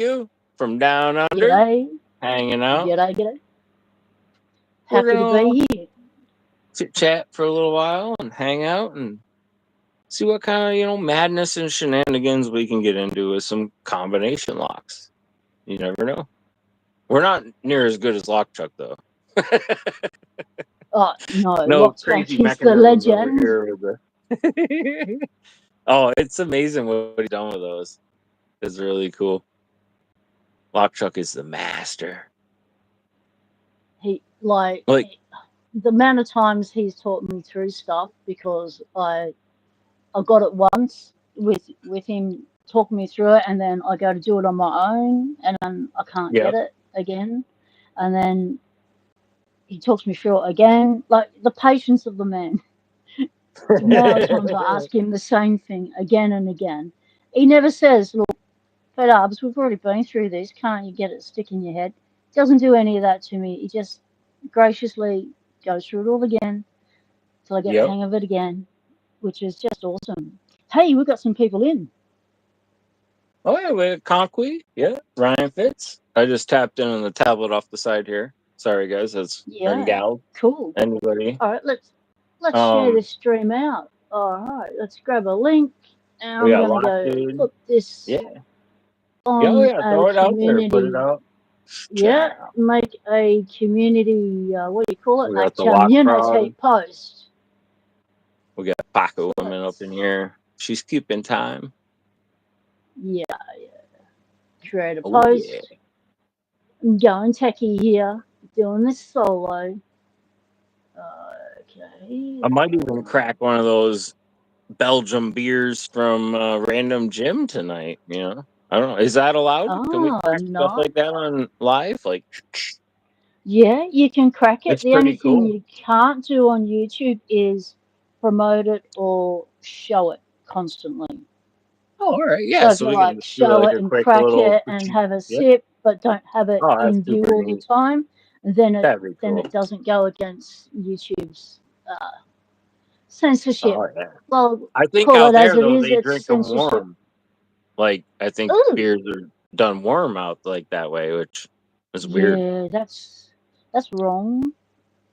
you from down under, G'day, hanging out. g'day, g'day. We're Happy to gonna be here. chit chat for a little while and hang out and see what kind of madness and shenanigans we can get into with some combination locks. You never know. We're not near as good as Lock Chuck though. Oh, no, No Lockstock crazy is the mechanisms over legend. here with the. Oh, it's amazing what he's done with those. It's really cool. Lock Chuck is the master. He, like, Like, the amount of times he's taught me through stuff because I got it once with him talking me through it, and then I go to do it on my own, and then I can't yep. get it again, and then he talks me through it again. Like the patience of the man. The amount of times I ask him the same thing again and again. He never says, "Look, Fed Ups, we've already been through this. Can't you get it stick in your head?" He doesn't do any of that to me. He just graciously goes through it all again till I get the Yep. hang of it again, which is just awesome. Hey, we've got some people in. Oh yeah, we had Conqui. Yeah, Ryan Fitz. I just tapped in on the tablet off the side here. Sorry guys, that's and Yeah, gal. cool. Anybody? All right, let's share Um, this stream out. All right, let's grab a link, and we I'm got gonna Lock go Dude. put this Yeah. Yeah, oh on yeah, a throw it out there, put it community. out. Yeah, Ciao. make a community. What do you call it? We A got the Lock community Frog. post. We got Paco woman up in Let's. here. She's keeping time. Yeah, create a Oh yeah. post. I'm going techie here. Doing this solo. Okay. I might even crack one of those Belgium beers from Random Gym tonight. I don't know. Is that allowed? Can we Oh, crack stuff no. like that on live? Like, Yeah, you can crack it. it's The only pretty thing cool. you can't do on YouTube is promote it or show it constantly. Oh, all right. Yeah. So if So you we can like just do show like it a and quick crack little. it and have a Yep. sip, but don't have it Oh, that's in view super all the neat. time, then That'd be then cool. it doesn't go against YouTube's censorship. Oh yeah. Well, I think call out it as there it though is. they It's drink them censorship. warm. Like I think Ooh, beers are done warm out like that way, which is weird. yeah, that's wrong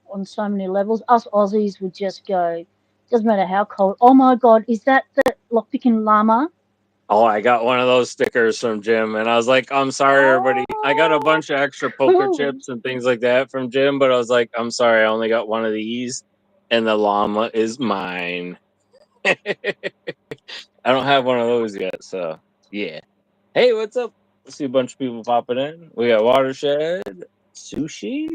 on so many levels. Us Aussies would just go. Doesn't matter how cold. Oh my God, is that the lockpicking llama? Oh, I got one of those stickers from Jim, and I was like, "I'm sorry, everybody. I got a Oh, bunch of extra poker cool. chips and things like that from Jim, but I was like, I'm sorry, I only got one of these, and the llama is mine. I don't have one of those yet, so yeah. Hey, what's up? I see a bunch of people popping in. We got Watershed Sushi.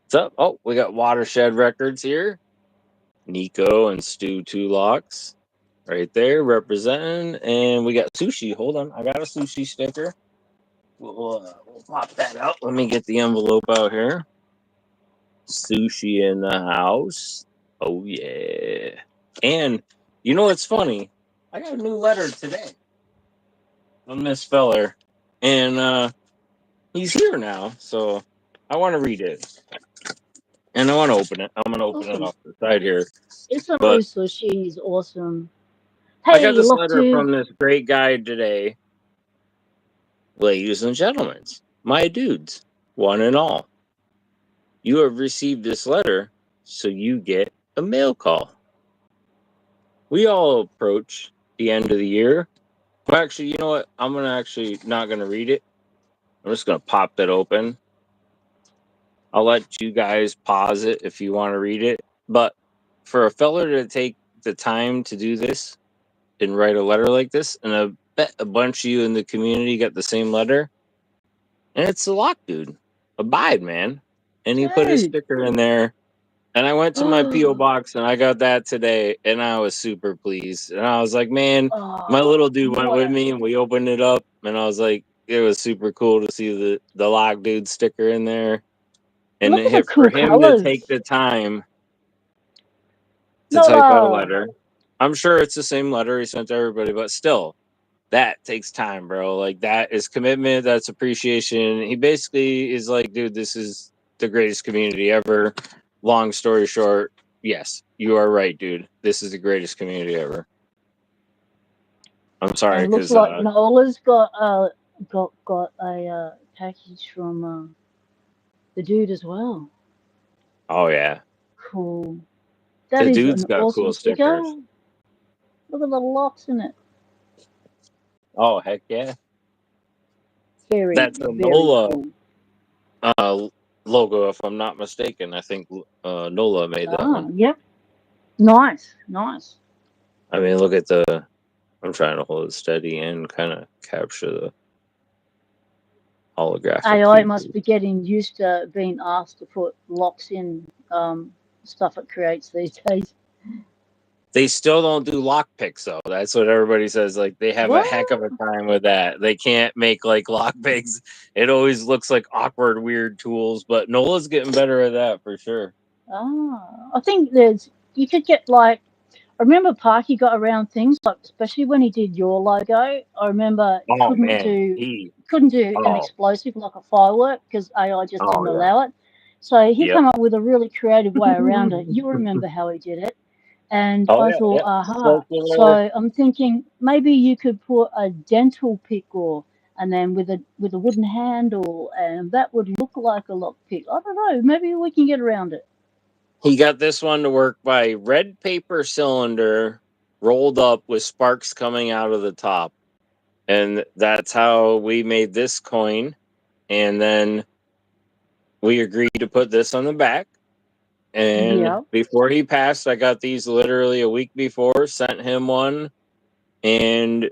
What's up? Oh, we got Watershed Records here. Nico and Stu Two Locks right there representing, and we got sushi. Hold on, I got a sushi sticker. We'll pop that out. Let me get the envelope out here. Sushi in the house. Oh yeah. And you know what's funny? I got a new letter today from this feller, and he's here now. So I want to read it, and I want to open it. I'm gonna open it Awesome. off the side here. Istanbul But sushi is awesome. I got Hey, this lock letter dude. from this great guy today. Ladies and gentlemen, my dudes, one and all, you have received this letter, so you get a mail call. We all approach the end of the year. Well, actually, you know what? I'm gonna actually not gonna read it. I'm just gonna pop that open. I'll let you guys pause it if you want to read it. But for a feller to take the time to do this and write a letter like this, and I bet a bunch of you in the community got the same letter, and it's the lock dude. Abide, man. And he put his Dude. sticker in there. And I went to my P.O. Oh, box and I got that today, and I was super pleased. And I was like, man, my little dude went what with a me and we opened it up, and I was like, it was super cool to see the lock dude sticker in there. And look at the for cool him to take colors. the time to No, type out a letter, I'm sure it's the same letter he sent to everybody, but still, that takes time, bro. Like that is commitment. That's appreciation. He basically is like, dude, this is the greatest community ever. Long story short, yes, you are right, dude. This is the greatest community ever. I'm sorry and looks because like Nola's got got a package from the dude as well. Oh yeah, Cool. That the is dude's an got awesome cool stickers. sticker. Look at the locks in it. Oh heck yeah, Very, that's a very NOLA cool. uh, logo, if I'm not mistaken. I think NOLA made that Ah, one. yep. Nice, nice. I mean, look at the. I'm trying to hold it steady and kind of capture the holographic AI must features. be getting used to being asked to put locks in stuff it creates these days. They still don't do lockpicks though. That's what everybody says. Like they have a What? heck of a time with that. They can't make like lockpicks. It always looks like awkward, weird tools. But Nola's getting better at that for sure. Ah, I think there's you could get like I remember Parky got around things like especially when he did your logo. I remember he Oh man, he. couldn't do an Oh, explosive like a firework because AI just oh didn't yeah. allow it. So he Yep. came up with a really creative way around it. You remember how he did it. And Oh I yeah. thought, Yep. aha. Circular. So I'm thinking maybe you could put a dental pick or and then with a wooden handle and that would look like a lockpick. I don't know, maybe we can get around it. He got this one to work by red paper cylinder rolled up with sparks coming out of the top. And that's how we made this coin. And then we agreed to put this on the back. And Yeah. before he passed, I got these literally a week before, sent him one, and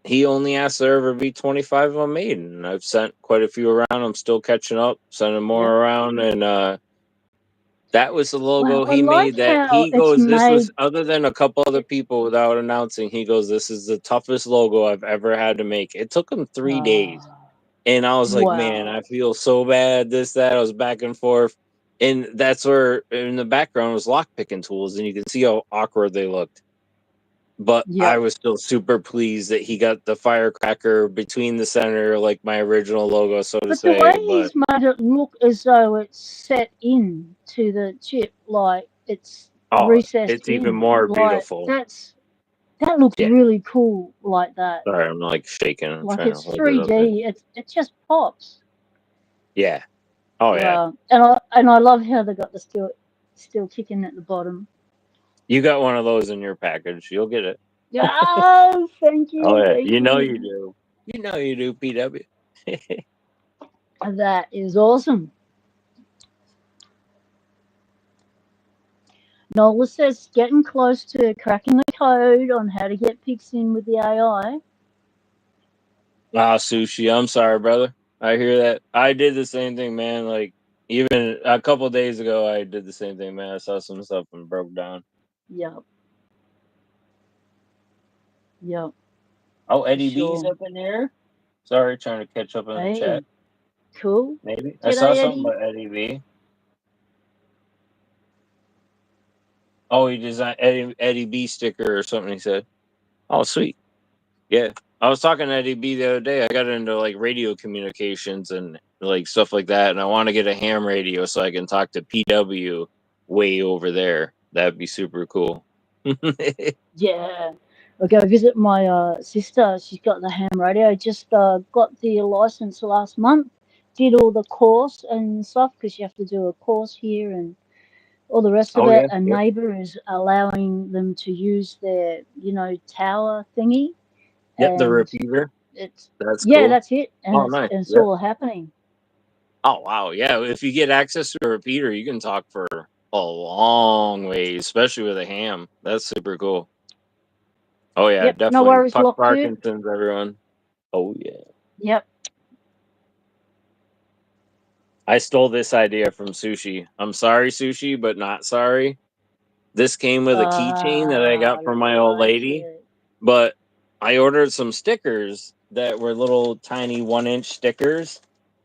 he only asked there ever be 25 of them made. And I've sent quite a few around. I'm still catching up, sending more Yep. around. And that was the logo Well, I he like made that how he it's goes, this was made. other than a couple other It, people without announcing, he goes, this is the toughest logo I've ever had to make. It took him 3 days. uh, And I was like, man, wow. I feel so bad. This, that. I was back and forth. And that's where in the background was lock picking tools, and you can see how awkward they looked. But I Yep. was still super pleased that he got the firecracker between the center, like my original logo, so to But the way say. But he's made it look as though it's set in to the chip, like it's oh, recessed it's even in, more like beautiful. that looks Yeah. really cool like that. Sorry, I'm like shaking. I'm Like trying to it's hold it up there. 3D. It just pops. Yeah. Oh yeah. Wow. And I love how they got the still kicking at the bottom. You got one of those in your package. You'll get it. Yeah. Oh, Oh thank yeah. you, You know you thank do. You know you do, PW. you. That is awesome. Nola says getting close to cracking the code on how to get pics in with the AI. Ah, sushi. I'm sorry, brother. I hear that. I did the same thing, man. Like even a couple days ago, I did the same thing, man. I saw some stuff and broke down. Yep, yep, Oh, for Eddie B's sure. up in here. Sorry, trying to catch up in the chat. Hey, cool. Maybe I saw G'day, something Eddie. about Eddie B. Oh, he designed Eddie B sticker or something. He said, "Oh, sweet, yeah." I was talking to Eddie B the other day. I got into like radio communications and like stuff like that, and I want to get a ham radio so I can talk to PW way over there. That'd be super cool. Yeah. I'll go visit my sister. She's got the ham radio. Just got the license last month. Did all the course and stuff because you have to do a course here and all the rest of Oh it. yeah, A yep, neighbour is allowing them to use their, tower thingy, yep. The and repeater. it's That's yeah, cool. that's it, and Oh, it's nice. and it's Yep. all happening. Oh wow, yeah. If you get access to a repeater, you can talk for a long ways, especially with a ham. That's super cool. Oh yeah, Yep, no definitely. worries, Puck lock dude. Parkinson's, everyone. Oh yeah. Yep. I stole this idea from Sushi. I'm sorry, Sushi, but not sorry. This came with a keychain that I got from my old Like lady, it. but I ordered some stickers that were little tiny 1 inch stickers,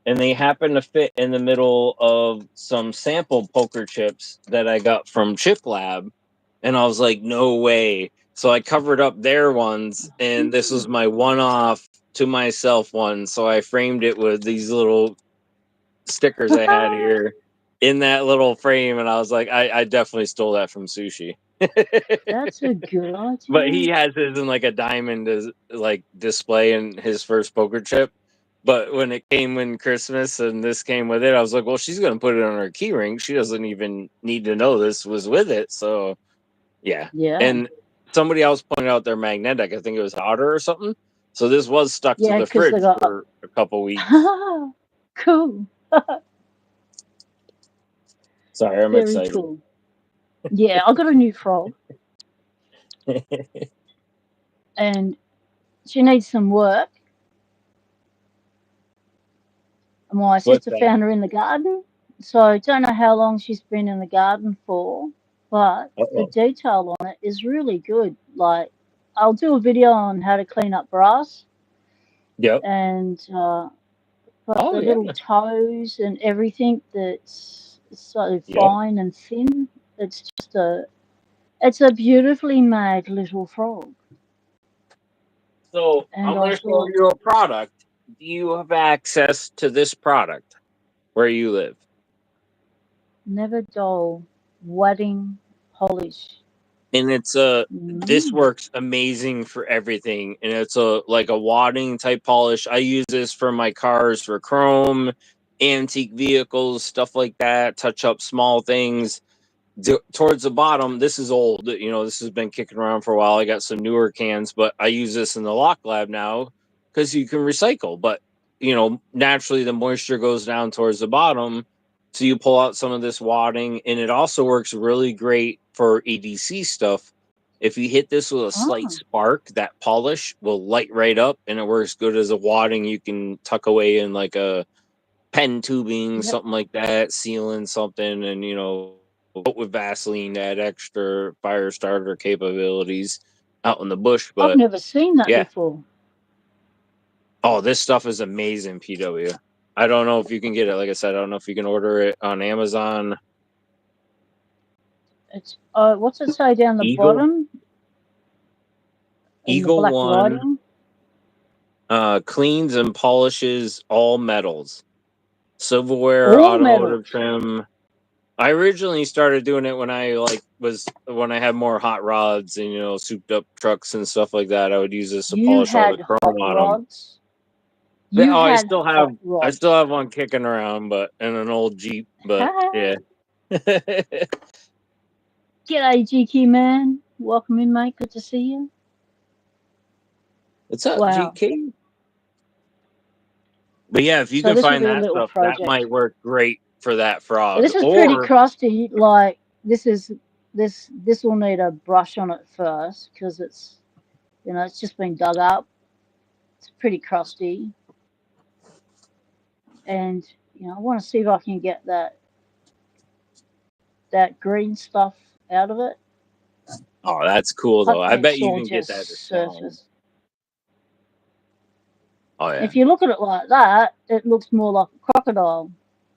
and they happened to fit in the middle of some sample poker chips that I got from Chip Lab. And I was like, no way. So I covered up their ones, and this was my one off to myself one. So I framed it with these little stickers I had here in that little frame, and I was like, I definitely stole that from Sushi. That's a good But he idea. has his in like a diamond like display in his first poker chip. But when it came in Christmas and this came with it, I was like, well, she's gonna put it on her key ring. She doesn't even need to know this was with it. So yeah. Yeah. And somebody else pointed out they're magnetic. I think it was hotter or something. So this was stuck to Yeah, the because they fridge got for a couple weeks. cool. Sorry, I'm Very excited. cool. Yeah, I got a new frog and she needs some work. And my What's sister that? found her in the garden. So I don't know how long she's been in the garden for, but the Uh-oh. detail on it is really good. Like, I'll do a video on how to clean up brass Yep. and but Oh the yeah. little toes and everything that's so Yep. fine and thin. It's just it's a beautifully made little frog. So And I'm I gonna show thought, you a product. Do you have access to this product where you live? never dull wadding polish. And it's this Mm. works amazing for everything. And it's a like a wadding type polish. I use this for my cars for chrome, antique vehicles, stuff like that, touch up small things. Towards the bottom, this is old. You know, this has been kicking around for a while. I got some newer cans, but I use this in the lock lab now because you can recycle. But you know, naturally, the moisture goes down towards the bottom, so you pull out some of this wadding, and it also works really great for EDC stuff. If you hit this with a slight Ah, spark, that polish will light right up, and it works good as a wadding you can tuck away in like a pen tubing, yep. something like that, sealing something, and you know, coat with Vaseline to add extra fire starter capabilities out in the bush. I've But never seen that yeah, before. oh, this stuff is amazing, PW. I don't know if you can get it. Like I said, I don't know if you can order it on Amazon. It's what's it say down the Eagle bottom in the Eagle black One writing? cleans and polishes all metals, silverware, All automotive metals. trim. I originally started doing it when I when I had more hot rods and you know souped up trucks and stuff like that. I would use this to You polish all the had chrome hot on them. rods. You Oh, had hot I still rods. have one kicking around, but in an old Jeep. But yeah, G'day, GQ man. Welcome in, mate. Good to see you. what's up, Wow. GK? But yeah, if you So can this will find be a that little stuff, that project. might work great for that Well, frog. this is pretty Or crusty. Like this will need a brush on it first because it's just been dug up. It's pretty crusty, and I want to see if I can get that green stuff out of it. oh, that's cool though. Hot I bet paint's you all can get that to just shine. surface. Oh yeah, If you look at it like that, it looks more like a crocodile.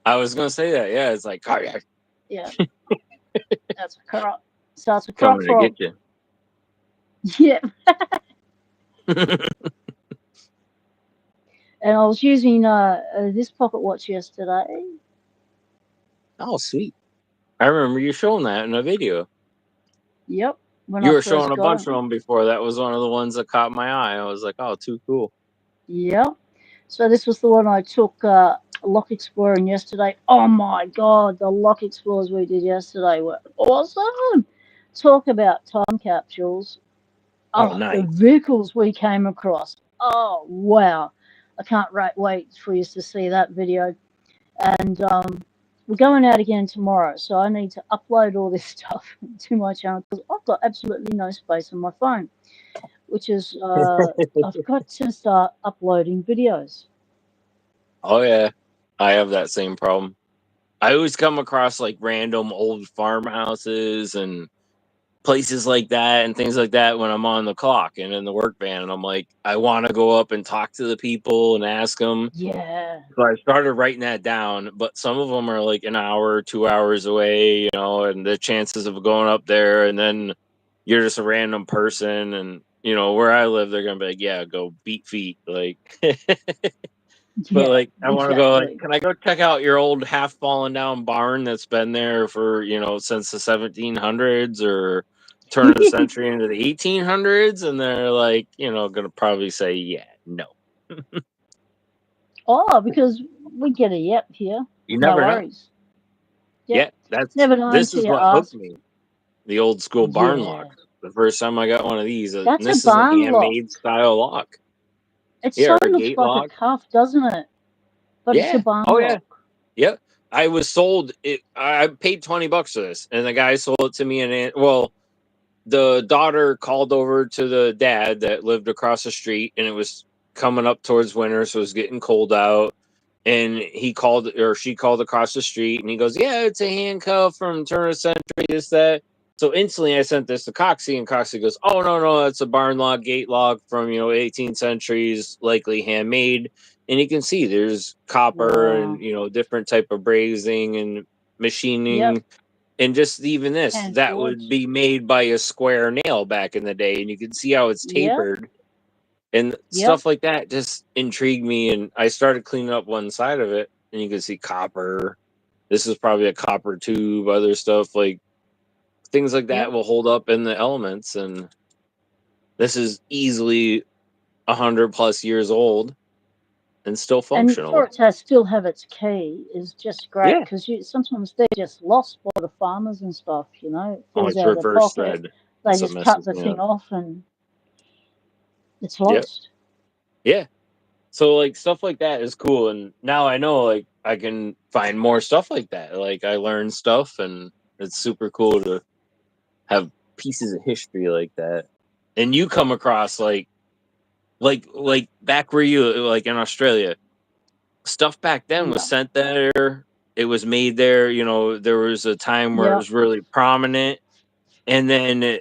I was gonna say that. Yeah, it's like Yeah, that's a croc. So it's a croc coming to frog. get you. Yeah, and I was using this pocket watch yesterday. Oh, sweet. I remember you showing that in a video. Yep, when You I were showing first a got bunch it. of them before. That was one of the ones that caught my eye. I was like, oh, too cool. Yep. So this was the one I took lock exploring yesterday. Oh my god, the lock explorers we did yesterday were awesome. Talk about time capsules. Oh, Oh, the nice. vehicles we came across. Oh wow. I can't wait for you to see that video. And we're going out again tomorrow, so I need to upload all this stuff to my channel because I've got absolutely no space on my phone, which is I've got to start uploading videos. Oh, yeah. I have that same problem. I always come across like random old farmhouses and places like that and things like that when I'm on the clock and in the work van. And I'm like, I want to go up and talk to the people and ask them. Yeah, So I started writing that down, but some of them are like an hour, 2 hours away, you know, and the chances of going up there and then you're just a random person. And, you know, where I live, they're going to be like, yeah, go beat feet. Like, but yeah, like, I want to go, like, exactly. can I go check out your old half fallen down barn that's been there for, you know, since the 1700s or turn of the century into the 1800s, and they're like, gonna probably say, yeah, no. Oh, because we get a yep here. You No never know. worries. Yeah, Yep. Never know this until is you what hooked ask. me. The old school barn Yeah. lock. The first time I got one of these, and That's a this is a barn lock. handmade style lock. It Yeah, so or a looks gate like a lock. cuff, doesn't it? But it's a Yeah. barn Oh yeah. lock. Yep. I was sold it. I paid $20 for this, and the guy sold it to me. And the daughter called over to the dad that lived across the street, and it was coming up towards winter, so it was getting cold out. And he called, or she called across the street, and he goes, "Yeah, it's a handcuff from turn of century, this, that." So instantly I sent this to Coxie, and Coxie goes, "Oh, no, it's a barn lock, gate lock from, 18th centuries, likely handmade." And you can see there's copper and, Wow. different type of brazing and Yep. machining. And just even this, Hand that would forged. be made by a square nail back in the day. And you can see how it's Yep. tapered and Yep. stuff like that just intrigued me. And I started cleaning up one side of it, and you can see copper. This is probably a copper tube, other stuff like things like that Yep. will hold up in the elements. And this is easily 100+ years old and still And for functional. it to still have its key is just great Yeah. because sometimes they're just lost by the farmers and stuff. It Oh, falls it's out of their reverse pocket. thread. They That's what just cut messes the me up. thing off and it's Yep. lost. Yeah. So like stuff like that is cool, and now I know like I can find more stuff like that. Like I learned stuff, and it's super cool to have pieces of history like that. And you come across like back where you like in Australia, stuff back then was Yeah. sent there. It was made there. There was a time where it Yeah. was really prominent, and then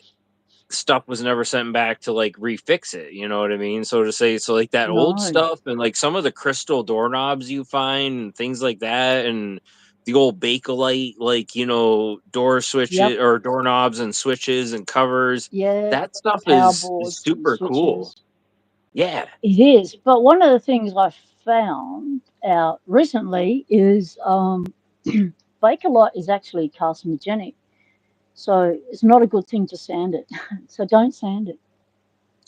stuff was never sent back to like refix it. You know what I mean? So to say, so like that old No. stuff and like some of the crystal doorknobs you find and things like that, and the old Bakelite, like door Yep. switches or doorknobs and switches and covers. Yeah. That stuff Power is boards and super cool. switches. Yeah. It is. But one of the things I found out recently is Bakelite is actually carcinogenic. So it's not a good thing to sand it. So don't sand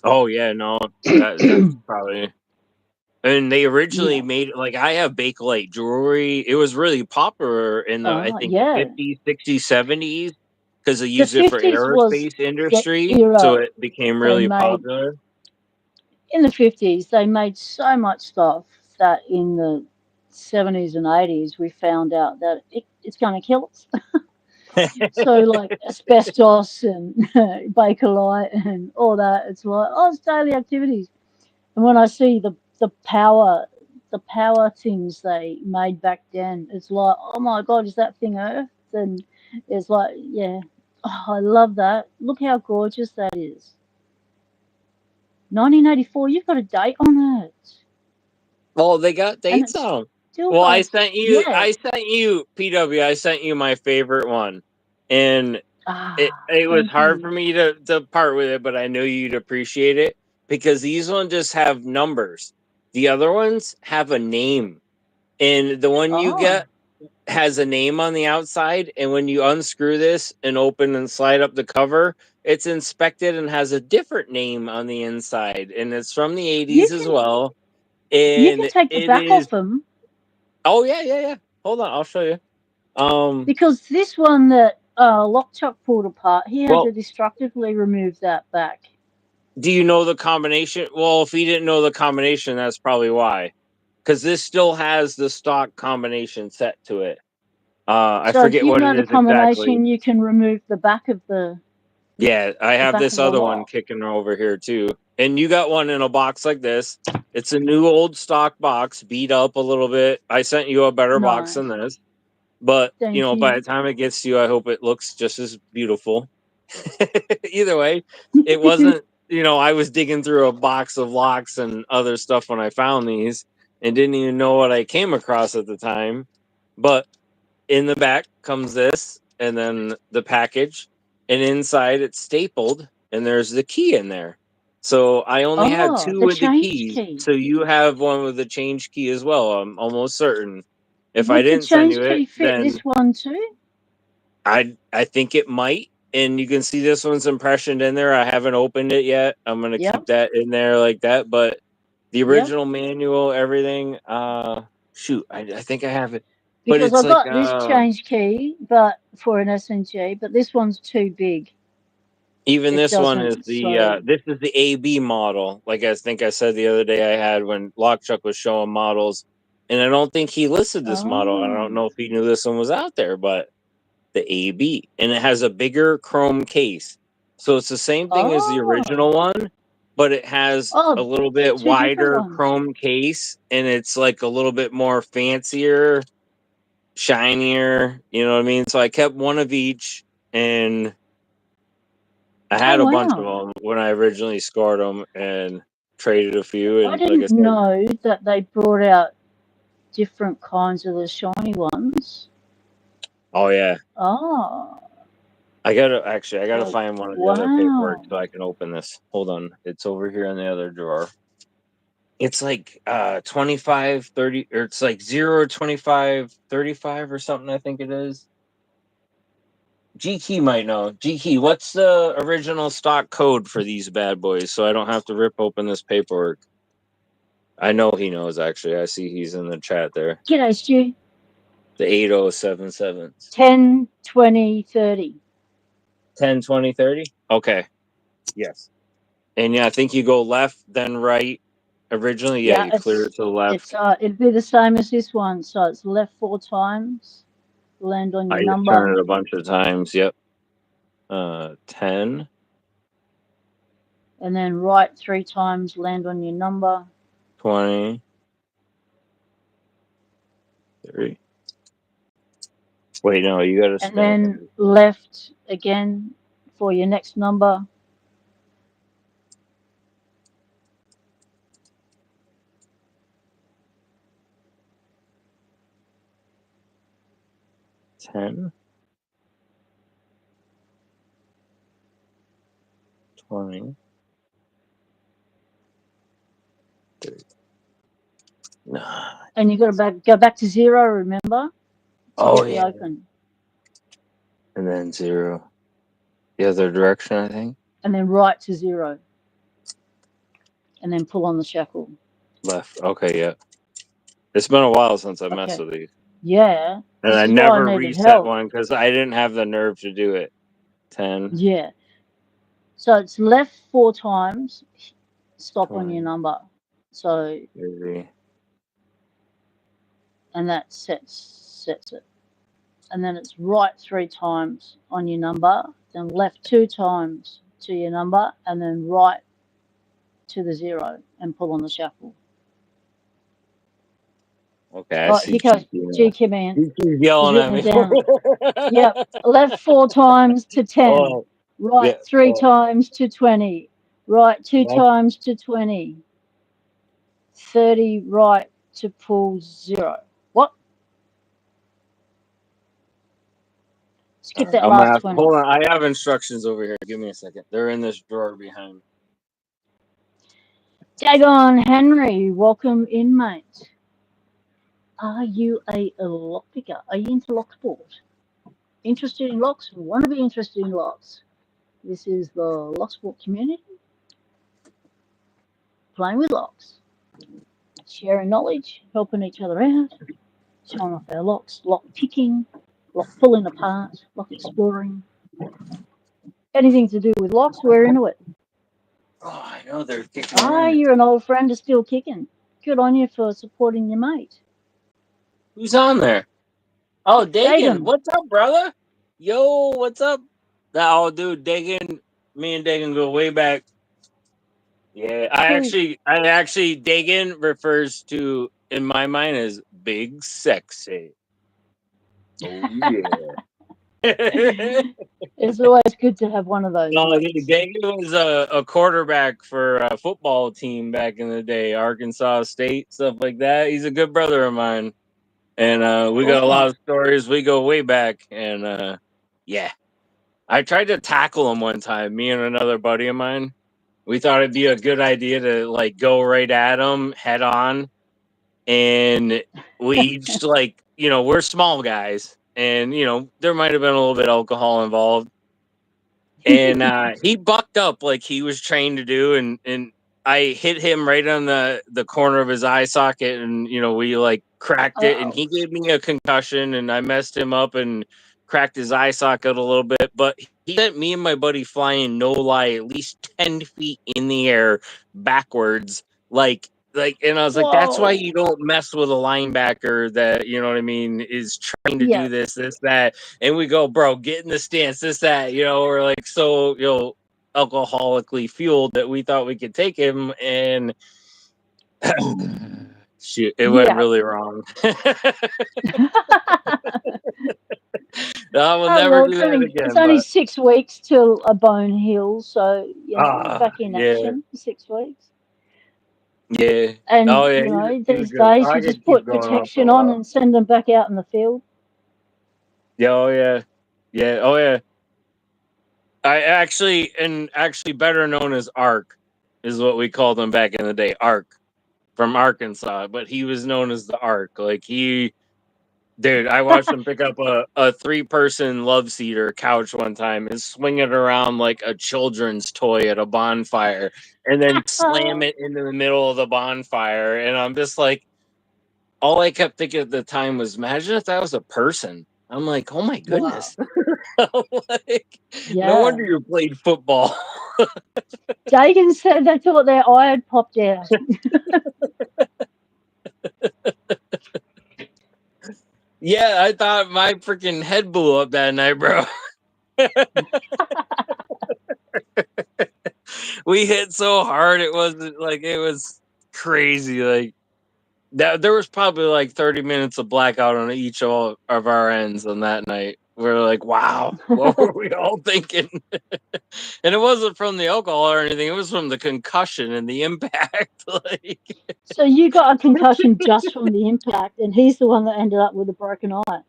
Oh yeah, no, that's it. probably. And they originally Yeah. made like I have Bakelite jewelry. It was really popular in the I think the Yeah. 50s, 60s, 70s because they The used it for 50s was aerospace the industry, so era it became they really made. popular. In the 50s, they made so much stuff that in the 70s and 80s, we found out that it's going to kill us. So, like asbestos and Bakelite and all that, it's like, oh, it's daily activities. And when I see the power things they made back then, it's like, oh my God, is that thing Earth? And it's like, yeah, oh, I love that. Look how gorgeous that is. 1984, you've got a date on it. Well, they got And dates it's on 'em. still Well, got I a, sent you, yeah. I sent you PW. I sent you my favorite one, and it was Thank hard for you. me to part with it, but I knew you'd appreciate it because these ones just have numbers. The other ones have a name, and the one you Oh, get has a name on the outside, and when you unscrew this and open and slide up the cover, it's inspected and has a different name on the inside, and it's from the you 80s as can well. you can And take the it back is off them oh yeah. Hold on, I'll show you. Um because this one that Lockchuck pulled apart, he had well, to destructively remove that back. do you know the combination? Well, if he didn't know the combination, that's probably why. Because this still has the stock combination set to it. I So if forget you what it know the is exactly. combination, you can remove Yeah, I the have back this of the other one lock. kicking over here too. And you got one in a box like this. It's a new old stock box, beat up a little bit. I sent you a better box than Nice. this. But, Thank by the you. time it gets to you, I hope it looks just as beautiful. Either way, it wasn't, I was digging through a box of locks and other stuff when I found these and didn't even know what I came across at the time. But in the back comes this and then the package, and inside it's stapled and there's the key in there. So I only had Oh, two the with the change keys. key. So you have one with the change key as well. I'm almost certain. If I Would the didn't send change you it, key fit then this one too? I think it might. and you can see this one's impressioned in there. I haven't opened it yet. I'm gonna keep that in there like that. But the original manual, everything. Shoot, I think I have it. But Because it's I like got this change key, but for an SNG, but this one's too big. even It this one is doesn't. the So this is the AB model. Like I think I said the other day I had when Lockchuck was showing models, and I don't think he listed this model. I don't know if he knew this one was out there, but the AB, and it has a bigger chrome case. So it's the same thing as the original one, but it has a little bit two different wider ones. chrome case, and it's like a little bit more fancier, shinier. You know what I mean? So I kept one of each, and I had a bunch of them when I originally scored them and traded a few. I And like I didn't said, know that they brought out different kinds of the shiny ones. oh yeah, Oh, I gotta find one of the other paperwork wow. so I can open this. Hold on, it's over here in the other drawer. It's like 25, 30, or it's like 0, 25, 35 or something, I think it is. G Key might know. G Key, what's the original stock code for these bad boys so I don't have to rip open this paperwork? I know he knows, actually. I see he's in the chat there. G'day, Stu. The 8077s. 10, 20, 30. 10, 20, 30? Okay. Yes. And yeah, I think you go left, then right. Originally, yeah, you clear it to the left. It'd be the same as this one. So it's left 4 times, land on I your just number, turn it a bunch of times. Yep. 10, and then right 3 times, land on your number. 20, 30. Wait, no, you got to And spin it. then left again for your next number. Ten, 20, 30. Nah. And you got to go back to 0, remember, to get the Yeah. open. And then 0. The other direction, I think. And then right to 0. And then pull on the shackle. Left. Okay, yeah. It's been a while since I messed with these. Yeah. And I never reset one because I didn't have the nerve to do it. 10. Yeah. So it's left 4 times, stop 20, on your number. So 30. And that sets it. And then it's right 3 times on your number, then left 2 times to your number, and then right to the 0 and pull on the shackle. Okay, I see. Here goes GQ man. He's yelling at me. Down. Yep. Left 4 times to 10. Right 3 times to 20. Right 2 times to 20. 30 right to pull 0. What? Skip that last 20. Hold on, I have instructions over here. Give me a second. They're in this drawer behind me. Dagon Henry, welcome in, mate. Are you a lock picker? Are you into lock sport? Interested in locks? Want to be interested in locks? This is the lock sport community. Playing with locks. Sharing knowledge, helping each other out, showing off our locks, lock picking, lock pulling apart, lock exploring. Anything to do with locks, we're into it. Oh, I know they're kicking. You're an old friend is still kicking. Good on you for supporting your mate. Who's on there? Oh, Dagan. What's up, brother? Yo, what's up? Oh, dude, Dagan. Me and Dagan go way back. Yeah, I actually, Dagan refers to, in my mind, as big sexy. Oh, yeah. It's always good to have one of those. No, Dagan was a quarterback for a football team back in the day, Arkansas State, stuff like that. He's a good brother of mine. And we got a lot of stories. We go way back. And yeah, I tried to tackle him one time, me and another buddy of mine. We thought it'd be a good idea to like go right at him head on. And we each we're small guys. And, there might have been a little bit of alcohol involved. and he bucked up like he was trained to do, and I hit him right on the corner of his eye socket, and we like cracked it, and he gave me a concussion, and I messed him up and cracked his eye socket a little bit, but he sent me and my buddy flying, no lie, at least 10 feet in the air backwards, and I was like, that's why you don't mess with a linebacker that, you know what I mean, is trying to do this, that. And we go, bro, get in the stance, this, that, we're like so, alcoholically fueled that we thought we could take him, and shoot, it went really wrong. I will never do that again. It's only 6 weeks till a bone heals, so back in Yeah. action for 6 weeks. Yeah. And Oh yeah. these days you just put protection on and send them back out in the field. Yeah. Oh yeah. Yeah. Oh yeah. I actually better known as Ark is what we called him back in the day. Ark from Arkansas, but he was known as the Ark. Like dude, I watched him pick up a 3-person love seater couch one time and swing it around like a children's toy at a bonfire, and then slam it into the middle of the bonfire. And I'm just like, all I kept thinking at the time was, imagine if that was a person. I'm like, oh my goodness. Wow. No wonder you played football. Dagan said they thought their eye had popped out. Yeah, I thought my freaking head blew up that night, bro. We hit so hard, it was crazy. Like that, there was probably like 30 minutes of blackout on each of our ends on that night. We're like, wow, what were we all thinking? And it wasn't from the alcohol or anything; it was from the concussion and the impact. So you got a concussion just from the impact, and he's the one that ended up with a broken eye.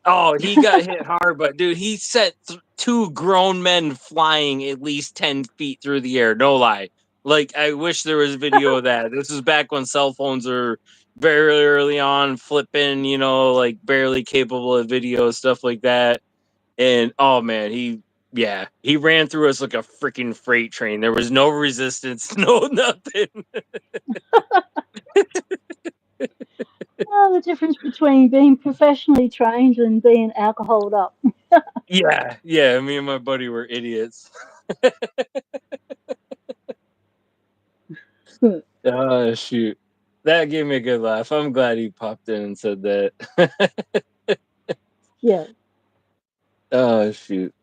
Oh, he got hit hard, but dude, he set 2 grown men flying at least 10 feet through the air. No lie. Like, I wish there was video of that. This is back when cell phones were very early on, flipping, like barely capable of video, stuff like that. And oh man, he ran through us like a freaking freight train. There was no resistance, no nothing. Oh, the difference between being professionally trained and being alcoholed up. Yeah, me and my buddy were idiots. Oh, shoot. That gave me a good laugh. I'm glad he popped in and said that. Yeah. Oh, shoot.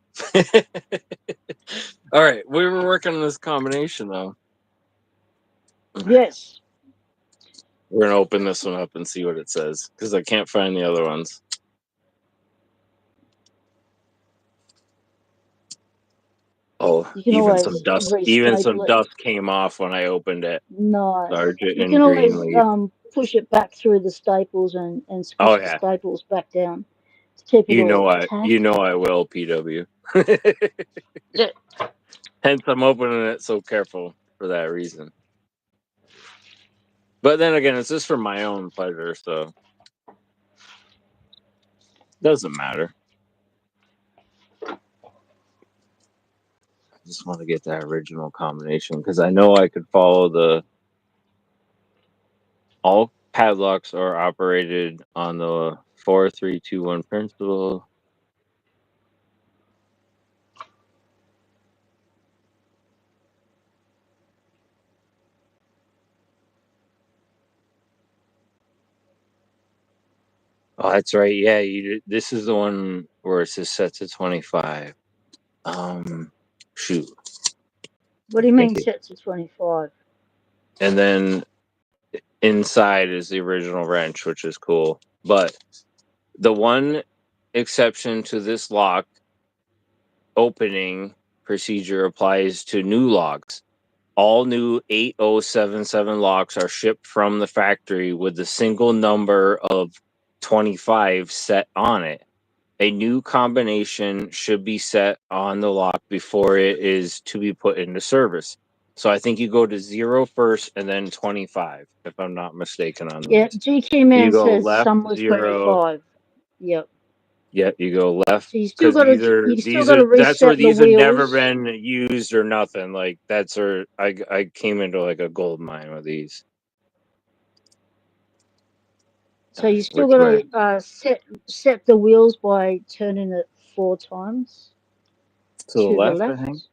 All right, we were working on this combination, though. Yes. We're going to open this one up and see what it says, because I can't find the other ones. Oh, even some dust came off when I opened it. Nice. Sergeant you can always push it back through the staples and squish the staples back down to keep it all intact. I will, PW. Hence, I'm opening it so careful for that reason. But then again, it's just for my own pleasure, so doesn't matter. I just want to get that original combination because I know I could follow all padlocks are operated on the 4-3-2-1 principle. Oh, that's right. Yeah, this is the one where it says set to 25. Shoot. What do you mean set to 25? And then inside is the original wrench, which is cool. But the one exception to this lock opening procedure applies to new locks. All new 8077 locks are shipped from the factory with the single number of 25 set on it. A new combination should be set on the lock before it is to be put into service. So I think you go to 0 first and then 25, if I'm not mistaken on this. Yeah, GQ Man says some was 25. Yep. Yeah, you go left So you still because got to that's where reset the these have never wheels. been used or nothing. Like that's where I came into like a gold mine with these. So you still Which got way? to set the wheels by turning it 4 times To the to the left, I think. left.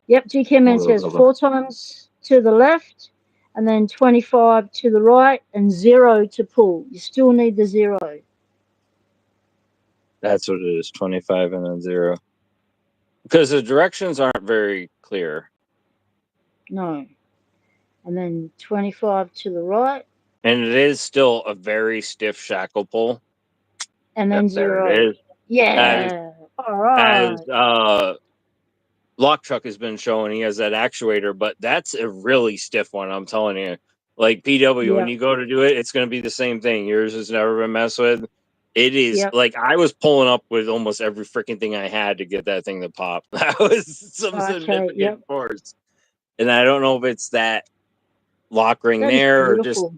Yep, GK Man Or says the left. 4 times to the left, and then 25 to the right, and 0 to pull. You still need the 0. That's what it is. 25 and then 0. Because the directions aren't very clear. No. And then 25 to the right, And it is still a very stiff shackle pull. and Yep, then there it 0. is. As Yeah. All as right. Lock Truck has been showing, he has that actuator, but that's a really stiff one. I'm telling you, like PW, when Yep. you go to do it, it's going to be the same thing. Yours has never been messed with. It is Yep. like I was pulling up with almost every freaking thing I had to get that thing to pop. That was some Okay. significant Yep. force, and I don't know if it's that lock ring That is there or just beautiful.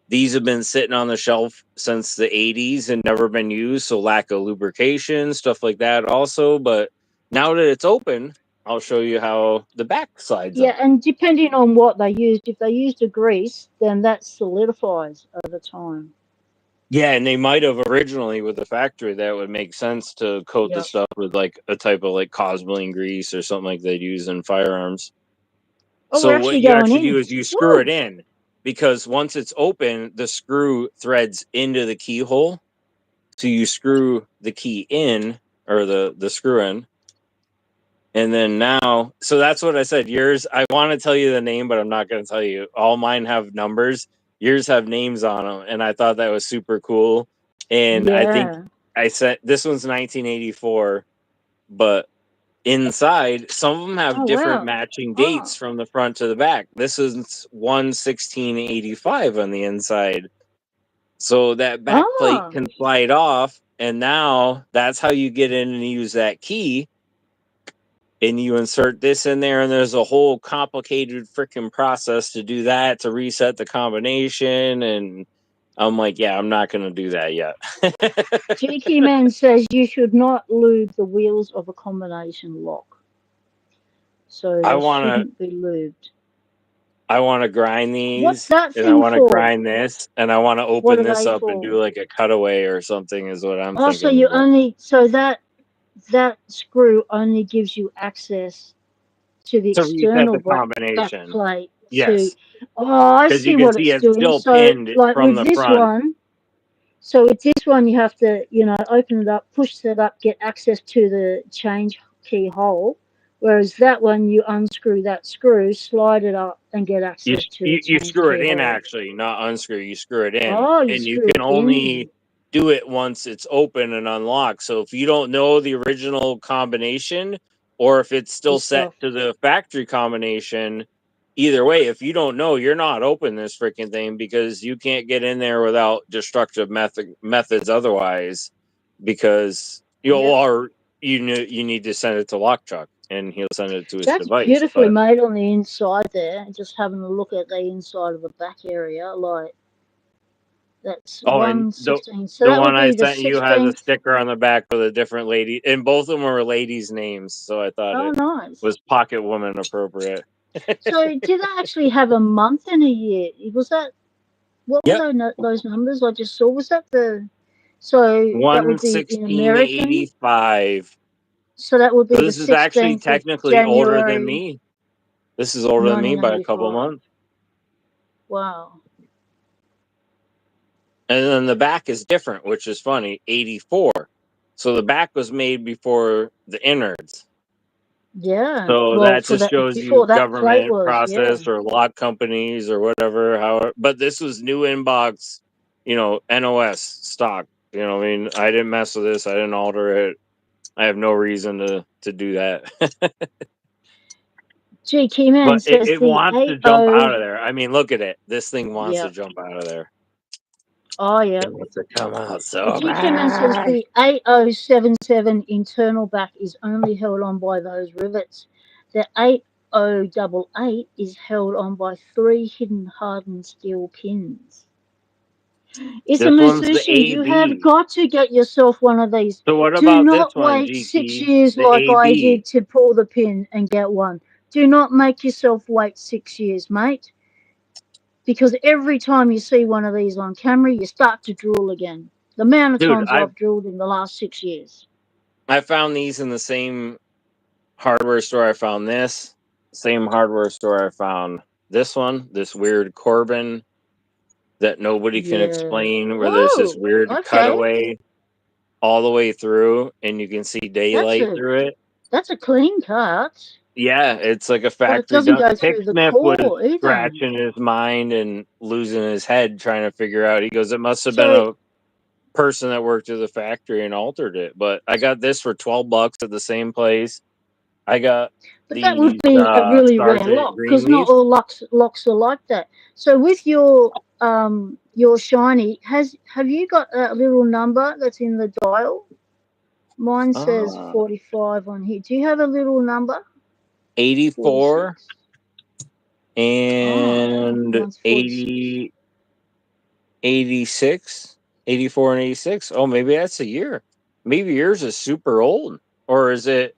these have been sitting on the shelf since the 80s and never been used, so lack of lubrication, stuff like that also. But now that it's open, I'll show you how the back slides Yeah, up. and depending on what they used, if they used a grease, then that solidifies over time. Yeah, and they might have originally with the factory that would make sense to coat the Yep. stuff with like a type of like cosmoline grease or something like they'd use in firearms. Oh, we're So what actually you going actually do in. is you screw it Woo! in because once it's open, the screw threads into the keyhole. So you screw the key in or the screw in. And then now, so that's what I said. Yours, I want to tell you the name, but I'm not going to tell you. All mine have numbers. Yours have names on them, and I thought that was super cool. And I think Yeah. I said this one's 1984, but inside, some of them have Oh, different wow. matching dates Oh. from the front to the back. This is 1/16/85 on the inside. So that back plate Oh. can slide off, and now that's how you get in and use that key. And you insert this in there, and there's a whole complicated freaking process to do that to reset the combination. And I'm like, yeah, I'm not gonna do that yet. GQ Man says you should not lube the wheels of a combination lock. So I they wanna shouldn't be lubed. I wanna grind What's these, that and I thing wanna for? grind this, and I wanna What open are this they up and do for? like a cutaway or something. Is what I'm Oh, so thinking you about. only that screw only gives you access to the To reset external the back combination. plate to. Yes, Oh, I because you see can what see it's it's doing. still So pinned like from with the this front. one, so with this one you have to, open it up, push it up, get access to the change key hole. Whereas that one you unscrew that screw, slide it up and get You, access to the you change screw key it in hole. actually, not unscrew. You screw it in, Oh, you and you screw can it only in. do it once it's open and unlocked. So if you don't know the original combination, or if it's still This set stuff. to the factory combination, either way, if you don't know, you're not open this freaking thing because you can't get in there without destructive methods otherwise. Because Yep. you need to send it to Lock Truck, and he'll send it to his That's device. beautifully But made on the inside there. Just having a look at the inside of the back area, like that's oh, and 1/16. So the that would one I be the sent you has a 16th. sticker on the back with a different lady, and both of them were ladies' names, so I thought Oh, it nice. was pocket woman appropriate. So did they actually have a month and a year? Was that what were Yep, those numbers I just saw? Was that the so that would one be in sixteen American? eighty five. So that would So be the this is actually 16th of technically older than January, me. This is older than me by a couple 1985. months, Wow. and then the back is different, which is funny. 84. So the back was made before the innards. Yeah. So Well, that for just that shows you before that plate government was, yeah. process or lock companies or whatever. How, but this was new inbox, NOS stock. I mean, I didn't mess with this. I didn't alter it. I have no reason to do that. Gee, Keyman But says it the wants to jump 80. out of there. I mean, look at it. This thing wants to Yeah. jump out of there. Oh, yeah. It wants to come out The so GQ says bad. the 8077 internal back is only held on by those rivets. The 8088 is held on by 3 hidden hardened steel pins. It's a This one's the Mitsubishi. You have AB. got to get yourself one of these. So what Do about this not one, wait 6 Geeky? years The like I AB. did to pull the pin and get one. Do not make yourself wait 6 years, mate. Because every time you see one of these on camera, you start to drool again. The amount of Dude, times I've drooled in the last 6 years. I found these in the same hardware store I found this. Same hardware store I found this one. This weird Corbin that nobody can Yeah. explain, where there's this Oh, weird okay. cutaway all the way through, and you can see That's daylight a through it. that's a clean cut, Yeah, it's like a but it factory doesn't done. go through the Picksmith was core either. scratching his mind and losing his head trying to figure out. He goes, it must have been So, a person that worked at the factory and altered it. But I got this for $12 at the same place. I got but that would these be a really rare Sergeant lock because not Greenleaf. all locks are like that. So with your shiny, have you got that little number that's in the dial? Mine says Uh, 45 on here. Do you have a little number? 84 46. Ah, and mine's 46. 80, 86, 84 and 86. Oh, maybe that's a year. Maybe yours is super old. Or is it?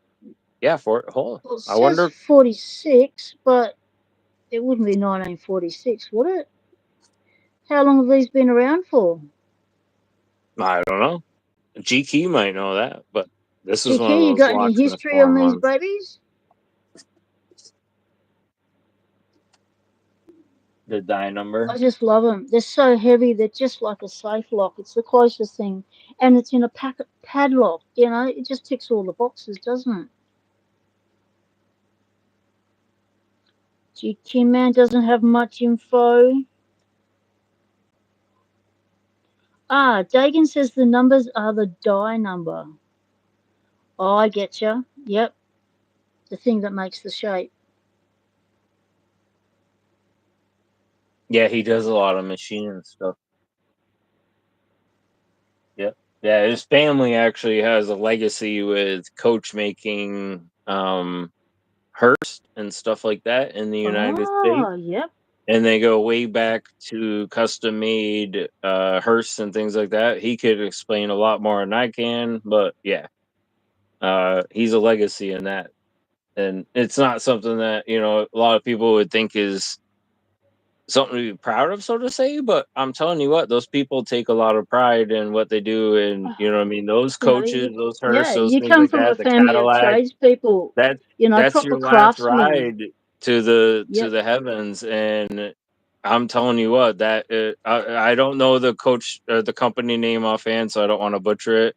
Yeah, hold on. Well, it I says wonder. 46, but it wouldn't be 1946, would it? How long have these been around for? I don't know. G Key might know that, but this is one of GK, you those got any locksmith history on forum these ones. babies? The die number. I just love them. They're so heavy. They're just like a safe lock. It's the closest thing, and it's in a padlock. You know, it just ticks all the boxes, doesn't it? GK man doesn't have much info. Ah, Dagan says the numbers are the die number. Oh, I get you. Yep, the thing that makes the shape. Yeah, he does a lot of machine stuff. Yep. Yeah, his family actually has a legacy with coach making Hearst and stuff like that in the United States. Oh, yep, And they go way back to custom made Hearst and things like that. He could explain a lot more than I can, but yeah. He's a legacy in that. And it's not something that, a lot of people would think is something to be proud of, so to say. But I'm telling you what, those people take a lot of pride in what they do, and you know what I mean. Those you know, coaches, those yeah, Hearst, those you things come like from a that, the family of Cadillac. tradespeople, That's you know, that's proper your last craftsmen. ride to the Yep, heavens, and I'm telling you what, that I don't know the coach or the company name offhand, so I don't want to butcher it.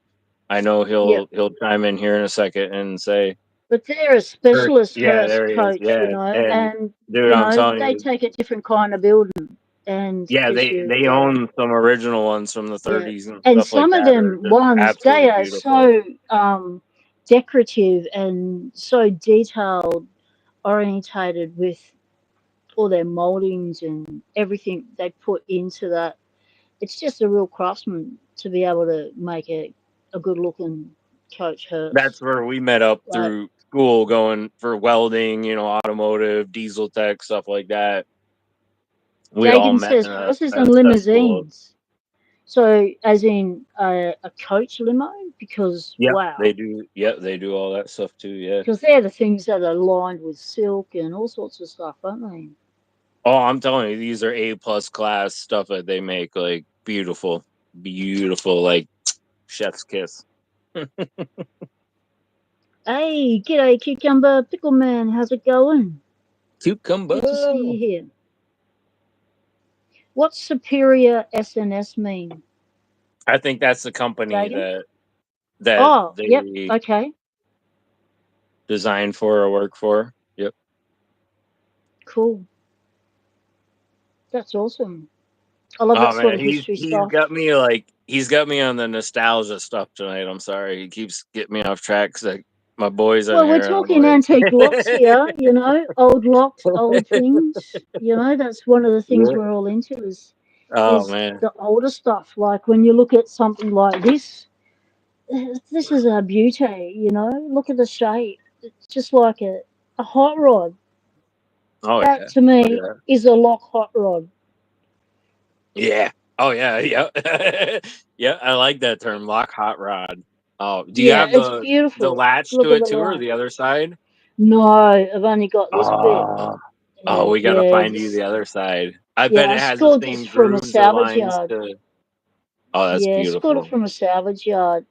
I know yep. he'll chime in here in a second and say, But they're a Hearst. specialist Yeah, hearse there he is. coach, you Yeah, know, and and dude, you I'm know telling they you, take a different kind of building, and yeah, because they yeah, own some original ones from the yeah, 30s and and stuff like some of that are them just ones they absolutely are beautiful. so decorative and so detailed orientated with all their moldings and everything they put into that. It's just a real craftsman to be able to make a good looking coach That's hearse. where we met up Like through school, going for welding, automotive, diesel tech, stuff like that. We all Dagan met says, in a, hearses a and cesspool. limousines. So, as in a coach limo, because Yep, they wow, do. Yep, they do all that stuff too. Yeah. because they're the things that are lined with silk and all sorts of stuff, aren't they? Oh, I'm telling you, these are A+ class stuff that they make. Like beautiful, beautiful, like chef's kiss. Hey, g'day, Cucumber Pickle Man. How's it going? Good to see Cucumber. you here. What's superior SNS mean, I think that's the company Dagan? that Oh, yep. they Okay, designed for or work for. Yep. cool. That's awesome. I love Oh that sort man, of he's history he's stuff. got me he's got me on the nostalgia stuff tonight. I'm sorry, he keeps getting me off track. 'Cause my boys in Well, we're here, and talking antique locks here, you know, old locks, old things. You know, that's one of the things yeah. we're all into Oh is man, the older stuff. Like when you look at something like this is a beauty, you know. Look at the shape. It's just like a hot rod. oh That yeah, to oh me yeah, is a lock hot rod. yeah. Oh yeah, yeah, yeah. I like that term, lock hot rod. Oh, do you Yeah, have it's the beautiful. latch Look to at it the too, or line. the other side? No, I've only got this bit. Oh, oh, we gotta Yeah, find you the other side. I yeah, bet I it has the scored this same from a grooves or salvage lines yard. to. Oh, that's Yeah, I scored it beautiful. from a salvage yard.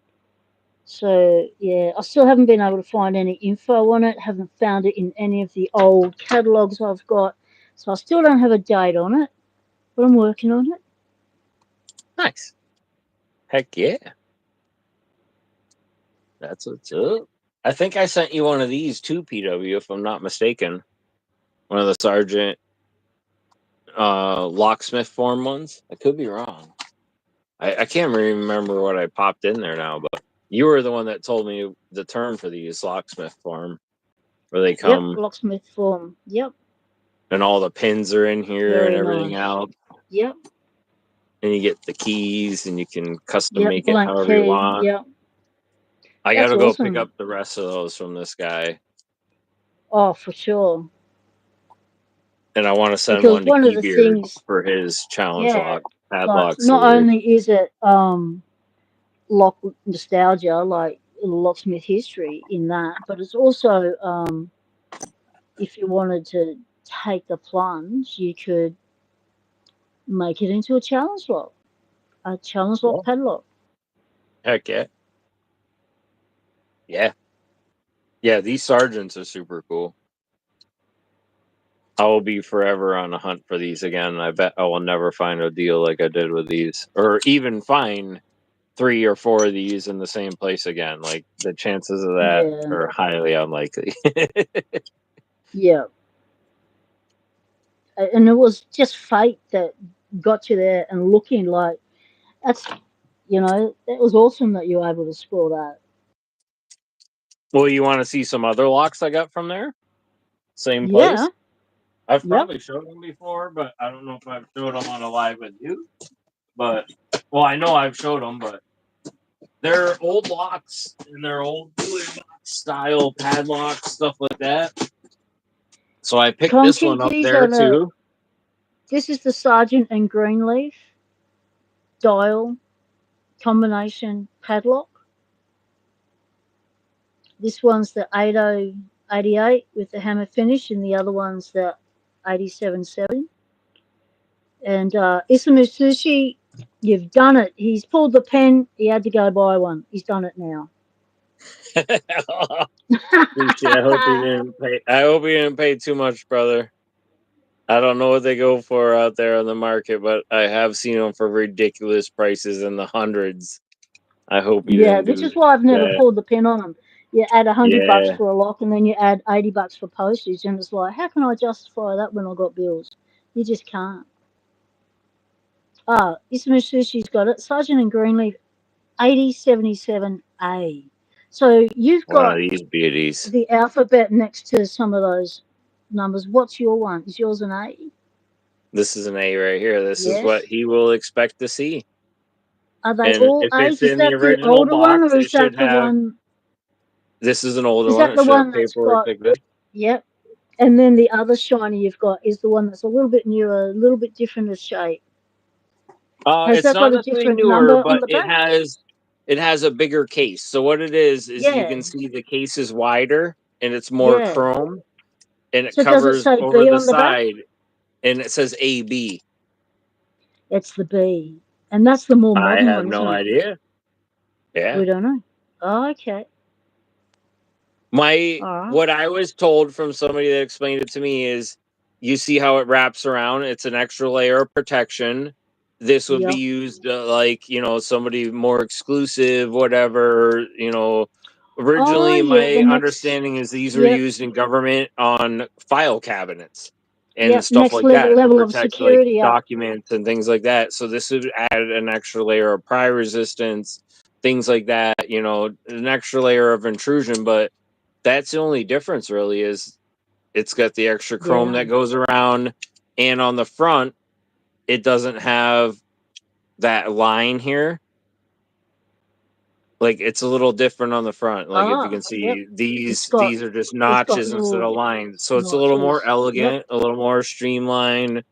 So yeah, I still haven't been able to find any info on it. Haven't found it in any of the old catalogues I've got. So I still don't have a date on it, but I'm working on it. Nice. Heck yeah, that's what's up. I think I sent you one of these too, PW, if I'm not mistaken. One of the sergeant locksmith form ones. I could be wrong. I can't remember what I popped in there now, but you were the one that told me the term for these locksmith form, where they Yep, come locksmith form. Yep, and all the pins are in here and very everything nice. out, Yep, and you get the keys and you can custom yep, make it blank however you key. want. Yep, I got that's to go pick awesome. up the rest of those from this guy, Oh, for sure. and I want to send Because one to one of the Keybeard things, for his challenge yeah, lock like padlock not sword. only is it lock nostalgia, like locksmith history in that, but it's also if you wanted to take the plunge, you could make it into a challenge lock Yeah. padlock. Heck yeah, yeah, yeah. These sergeants are super cool. I will be forever on a hunt for these again. I bet I will never find a deal like I did with these, or even find 3 or 4 of these in the same place again. Like the chances of that Yeah, are highly unlikely. yeah. And it was just fate that got you there and looking like that's it was awesome that you were able to score that. Well, you want to see some other locks I got from there? Same Yeah. place? I've Yep. probably showed them before, but I don't know if I've showed them on a live with you. But, well, I know I've showed them, but they're old locks and they're old box style padlocks, stuff like that. So I picked this Conky, one up there too. this is the Sergeant and Greenleaf dial combination padlock. This one's the 8088 with the hammer finish, and the other one's the 877. And Isamu Sushi, you've done it. He's pulled the pen. He had to go buy one. He's done it now. Sushi, I hope you didn't pay. I hope you didn't pay too much, brother. I don't know what they go for out there on the market, but I have seen them for ridiculous prices in the hundreds. I hope you Yeah, didn't which do is why I've never that. pulled the pin on them. You add $100 Yeah, for a lock, and then you add $80 for postage, and it's like, how can I justify that when I got bills? You just can't. Ah, Isamu Sushi's got it. Sergeant and Greenleaf 8077A. So you've one of got these beauties. the alphabet next to some of those numbers. What's your one? Is yours an A? This is an A right here. This is what Yes. he will expect to see. Are they And all if A's? it's Is in the that the original older one, box, or it is should that the have. one? This is an older Is one. that It the should have one that's paperwork got? like this. Yep. And then the other shiny you've got is the one that's a little bit newer, a little bit different as shape. Has It's that not got a necessarily different newer, number on but the back? it has a bigger case. So what it is you Yeah. can see the case is wider and it's more Yeah. chrome and it So does it covers say over B the on the back? side and it says AB. It's the B. And that's the more I modern have one, no isn't it? idea. Yeah. We don't know. Oh, okay. My All right. what I was told from somebody that explained it to me is you see how it wraps around, it's an extra layer of protection. This would be Yep. used like, somebody more exclusive, whatever, Oh, originally yeah. The my next. understanding is these were Yep. used in government on file cabinets and Yep. stuff Next like that to level of protect like security up. documents and things like that. So this would add an extra layer of pry resistance, things like that, an extra layer of intrusion, but that's the only difference really is it's got the extra chrome Yeah. that goes around and on the front it doesn't have that line here, like it's a little different on the front, like if you Ah, can yep. see It's these got are just it's got notches instead of little lines, so it's a little more notches. Yep. elegant, a little more streamlined,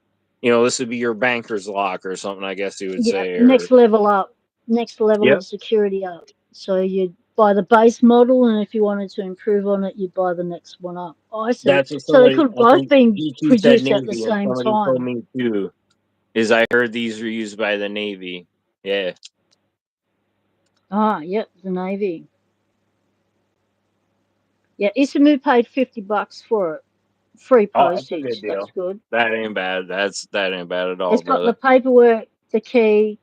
this would be your banker's lock or something, I guess you would Yeah, say. Or next level up, next level yep, of security up. So you buy the base model, and if you wanted to improve on it, you buy the next one up. Oh, I see. that's what So they somebody. could I both think be E2 said produced at the Navy, and same somebody told time. me too. Is I heard these were used by the Navy. Yeah. Ah, yep, the Navy. Yeah, Isamu paid $50 for it, free Oh, that's a good postage. That's deal. good. That ain't bad. That ain't bad at all, It's got the brother. paperwork, the key.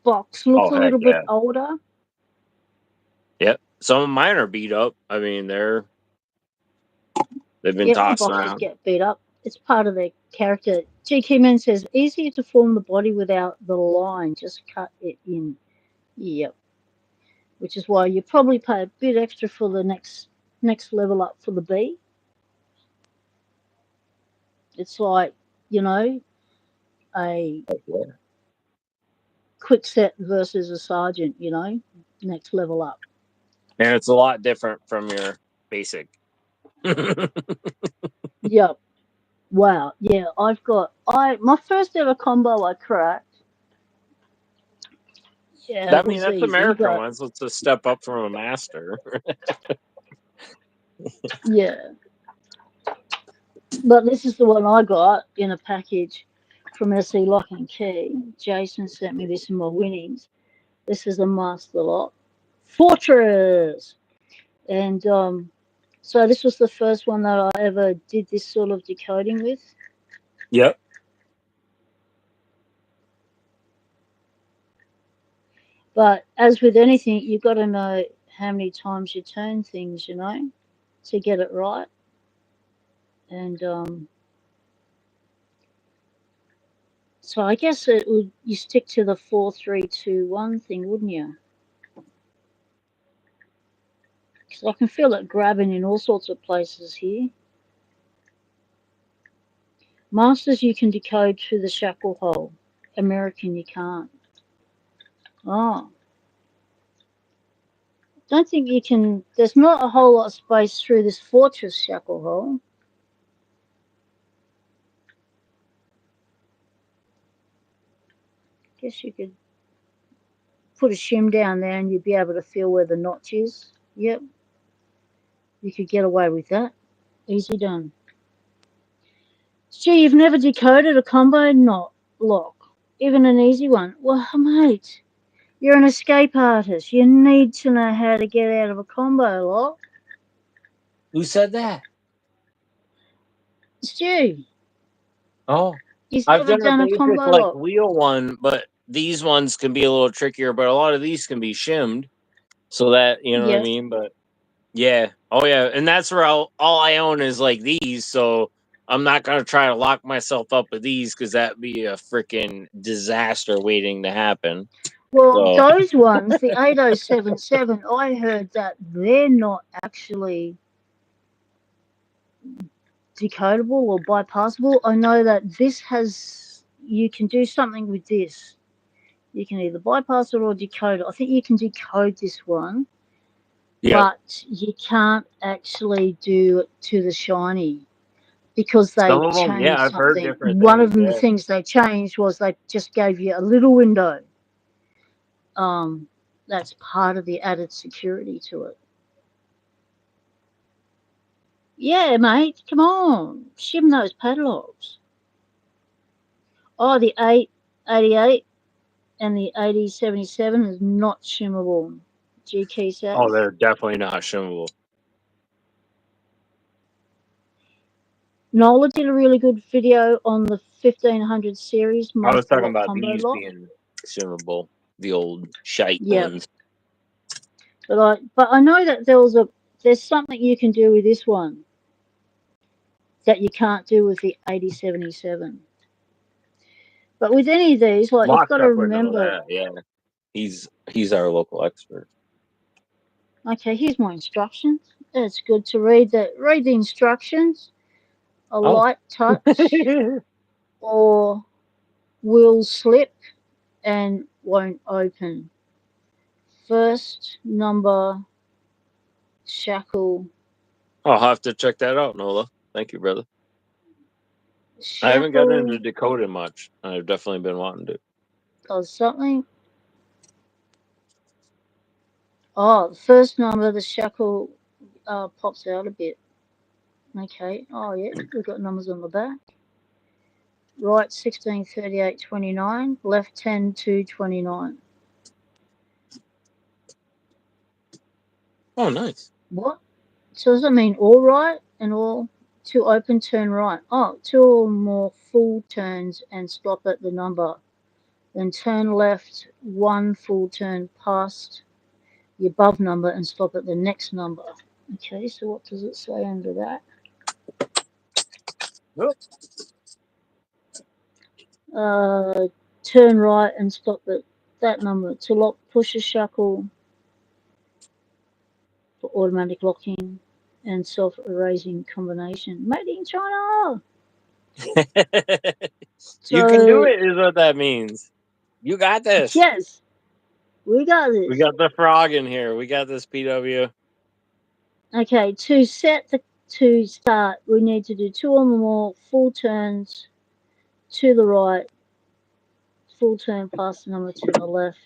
Box looks Oh a heck little bit yeah. older. Yep. Some of mine are beat up. I mean, they've been Yep, the tossed boxes around. get beat up. It's part of their character. GK Man says, easier to form the body without the line, just cut it in. Yep. Which is why you probably pay a bit extra for the next level up for the B. It's like, you know, a Yeah. quick set versus a sergeant, next level up. And it's a lot different from your basic. Yep. Wow. Yeah, my first ever combo I cracked. Yeah, I it mean, was that's easy, American but ones. It's a step up from a master. yeah. But this is the one I got in a package from SE Lock and Key. Jason sent me this in my winnings. This is a master lock. Fortress! And so this was the first one that I ever did this sort of decoding with. Yep. But as with anything, you've got to know how many times you turn things, to get it right. And so I guess you stick to the 4-3-2-1 thing, wouldn't you? Because I can feel it grabbing in all sorts of places here. Masters you can decode through the shackle hole. American you can't. Oh. Don't think you can. There's not a whole lot of space through this fortress shackle hole. Guess you could put a shim down there and you'd be able to feel where the notch is. Yep. You could get away with that. Easy done. Gee, you've never decoded a combo knot lock. Even an easy one. Well, mate, you're an escape artist. You need to know how to get out of a combo lock. Who said that? Stu, Oh, he's I've never done a done a basic combo like lock. wheel one, but these ones can be a little trickier. But a lot of these can be shimmed, so that you know what I Yep. mean. But yeah, oh yeah, and that's where all I own is like these. So I'm not gonna try to lock myself up with these because that'd be a freaking disaster waiting to happen. Well, So those ones, the 8077, I heard that they're not actually decodable or bypassable. I know that you can do something with this. You can either bypass it or decode it. I think you can decode this one, yeah, but you can't actually do it to the shiny because they some of them, yeah, changed I've heard something. different One of things. the Yeah, things they changed was they just gave you a little window. That's part of the added security to it. Yeah, mate, come on, shim those padlocks. Oh, the 888 and the 8077 is not shimmable. GK oh, says. they're definitely not shimmable. Nola did a really good video on the 1500 series I was Master talking Lock about combo these lock. being shimmable, the old shite Yep, ones. but I know that there's something you can do with this one that you can't do with the 8077. But with any of these, like you've got to Lockstep would know remember. that. Yeah, he's our local expert. Okay, here's my instructions. It's good to read the instructions. A Oh, light touch or will slip and won't open. First number shackle. I'll have to check that out, Nola. Thank you, brother. I haven't gotten into Shackle Dakota much. I've definitely been wanting to. does something. Oh, the first number, the shackle pops out a bit. Okay. Oh, yeah. We've got numbers on the back. Right 16, 38, 29. Left 10, 2, 29. Oh, nice. What? So does that mean all right and all two open turn right? Oh, two or more full turns and stop at the number. Then turn left one full turn past the above number and stop at the next number. Okay, so what does it say under that? Oh. Turn right and stop at that number. To lock, push a shackle for automatic locking and self-erasing combination. Made in China. You can do So it, is what that means. You got this. yes, we got We this. got the frog in here. We got this, PW. Okay, to start, we need to do two or more full turns to the right, full turn past the number to the left.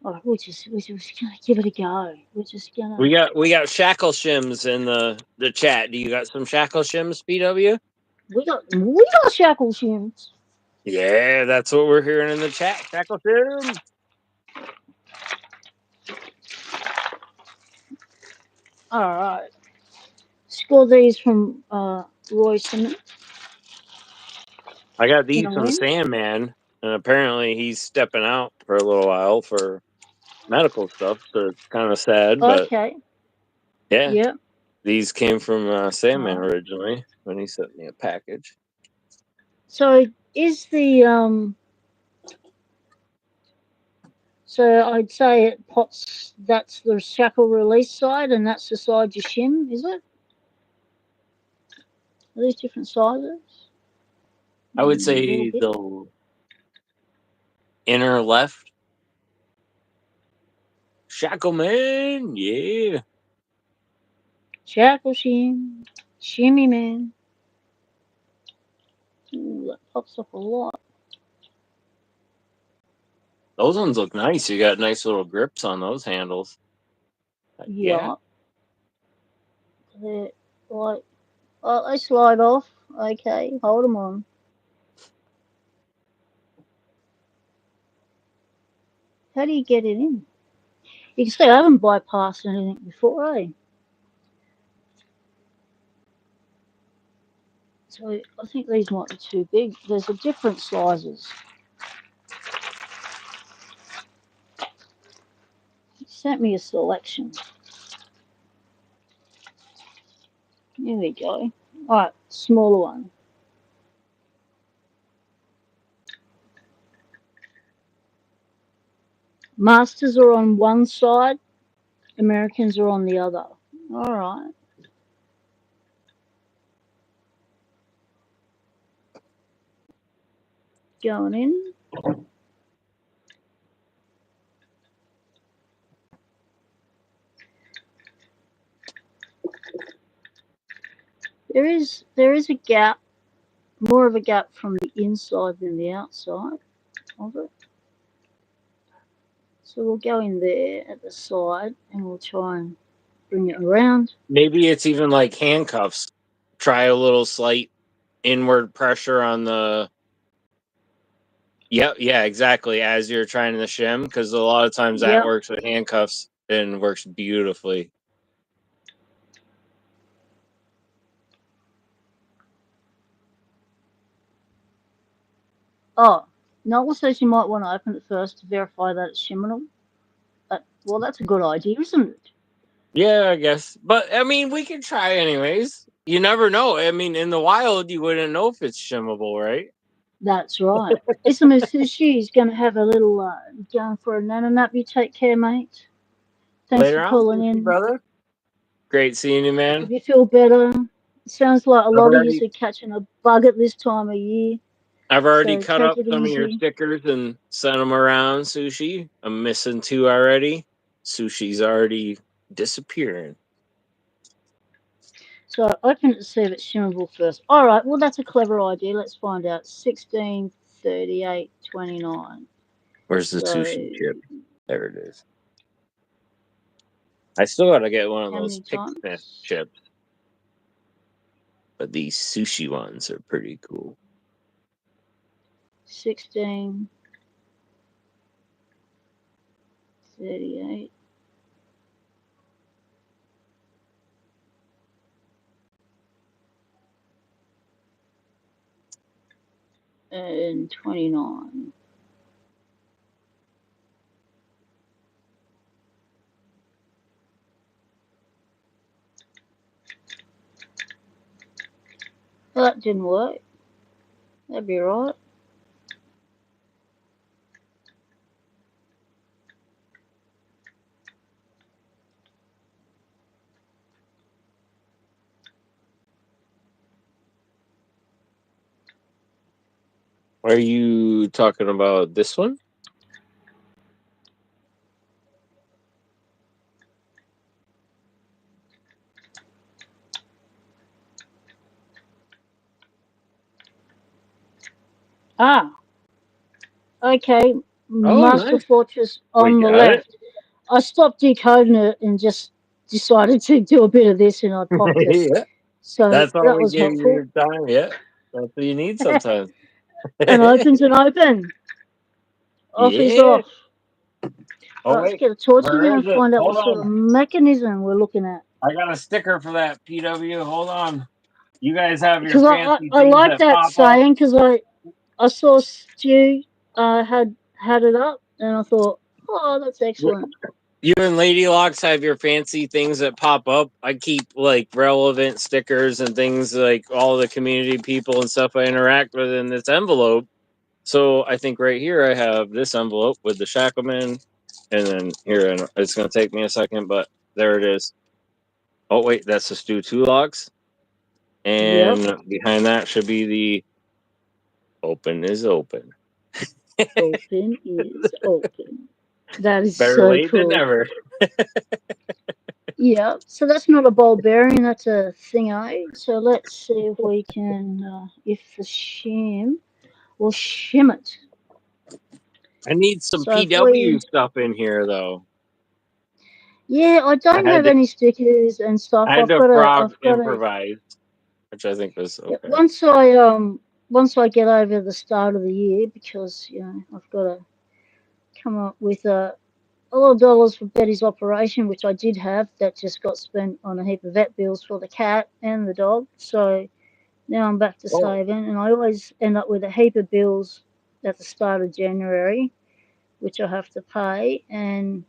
Oh, we're just gonna give it a go. We're just We gonna. got shackle shims in the chat. Do you got some shackle shims, PW? We got shackle shims. Yeah, that's what we're hearing in the chat. Shackle shims. All right. Score these from Roy Simmons I got in these a from win. Sandman, and apparently he's stepping out for a little while for medical stuff. So it's kind of sad, but Okay. yeah, Yep. these came from Sandman All right. originally when he sent me a package. So is the So I'd say it pots. That's the shackle release side, and that's the side you shim. Is it? Are these different sizes? I would A little say bit. the inner left. Shackleman, yeah. Shackle shim, shimmy man. Ooh, that pops up a lot. Those ones look nice. You got nice little grips on those handles. Yeah. Yeah. They're like, oh, they slide off. Okay, hold them on. How do you get it in? You can see I haven't bypassed anything before, eh? So I think these might be too big. There's a different sizes. He sent me a selection. Here we go. Alright, smaller one. Masters are on one side, Americans are on the other. Alright. Going in. There is a gap, more of a gap from the inside than the outside of it. So we'll go in there at the side and we'll try and bring it around. Maybe it's even like handcuffs. Try a little slight inward pressure on the. Yep, yeah, exactly. As you're trying to shim, because a lot of times that Yep. works with handcuffs and works beautifully. Oh, Noel says you might want to open it first to verify that it's shimminal. Well, that's a good idea, isn't it? Yeah, I guess. But I mean, we can try anyways. You never know. I mean, in the wild, you wouldn't know if it's shimmable, right? That's right. Isma Sushi's going to have a little going for a nana nap. You take care, mate. Thanks for Later on, calling Sushi in. brother. Great seeing you, Hope man. you feel better. It sounds like a I've lot of you already are catching a bug at this time of year. I've already So cut take up it some of your easy. stickers and sent them around, Sushi. I'm missing 2 already. Sushi's already disappearing. So open it to see if it's shimmable first. All right, well, that's a clever idea. Let's find out. 16, 38, 29. Where's the So sushi chip? There it is. I still gotta get one of how those many Picksmith times? chips, but these sushi ones are pretty cool. 16, 38. And 29. Well, that didn't work. That'd be right. Are you talking about this one? Ah, okay. Oh, Master nice. Fortress We on the got it. left. I stopped decoding it and just decided to do a bit of this and I popped it. Yeah, So that's all that we was gave you helpful. your time. Yeah, that's what you need sometimes. And opens and open. Off is Yeah. off. Oh Let's wait, get a torch in where there is and it? find out what Hold sort of on. mechanism we're looking at. I got a sticker for that PW. Hold on. You guys have your Because fancy I things like that that pop up. saying because I saw Stu had it up and I thought, oh, that's excellent. You and Lady Locks have your fancy things that pop up. I keep like relevant stickers and things like all the community people and stuff I interact with in this envelope. So I think right here I have this envelope with the Shackleman, and then here and it's going to take me a second, but there it is. Oh wait, that's the Stew Two Locks, Yep, and behind that should be the Open is Open. open is open. That is Better so late than cool. never. Yeah, so that's not a ball bearing, that's a thingo. So let's see if we can, if the shim will shim it. I need some So if PW we, stuff in here though. yeah, I I don't had have to, any stickers and stuff. I had to frog I've got a, improvise, which I think was yeah, okay. once I get over the start of the year, because, I've got to come up with a lot of dollars for Betty's operation, which I did have, that just got spent on a heap of vet bills for the cat and the dog. So now I'm back to Oh, saving, and I always end up with a heap of bills at the start of January, which I have to pay. And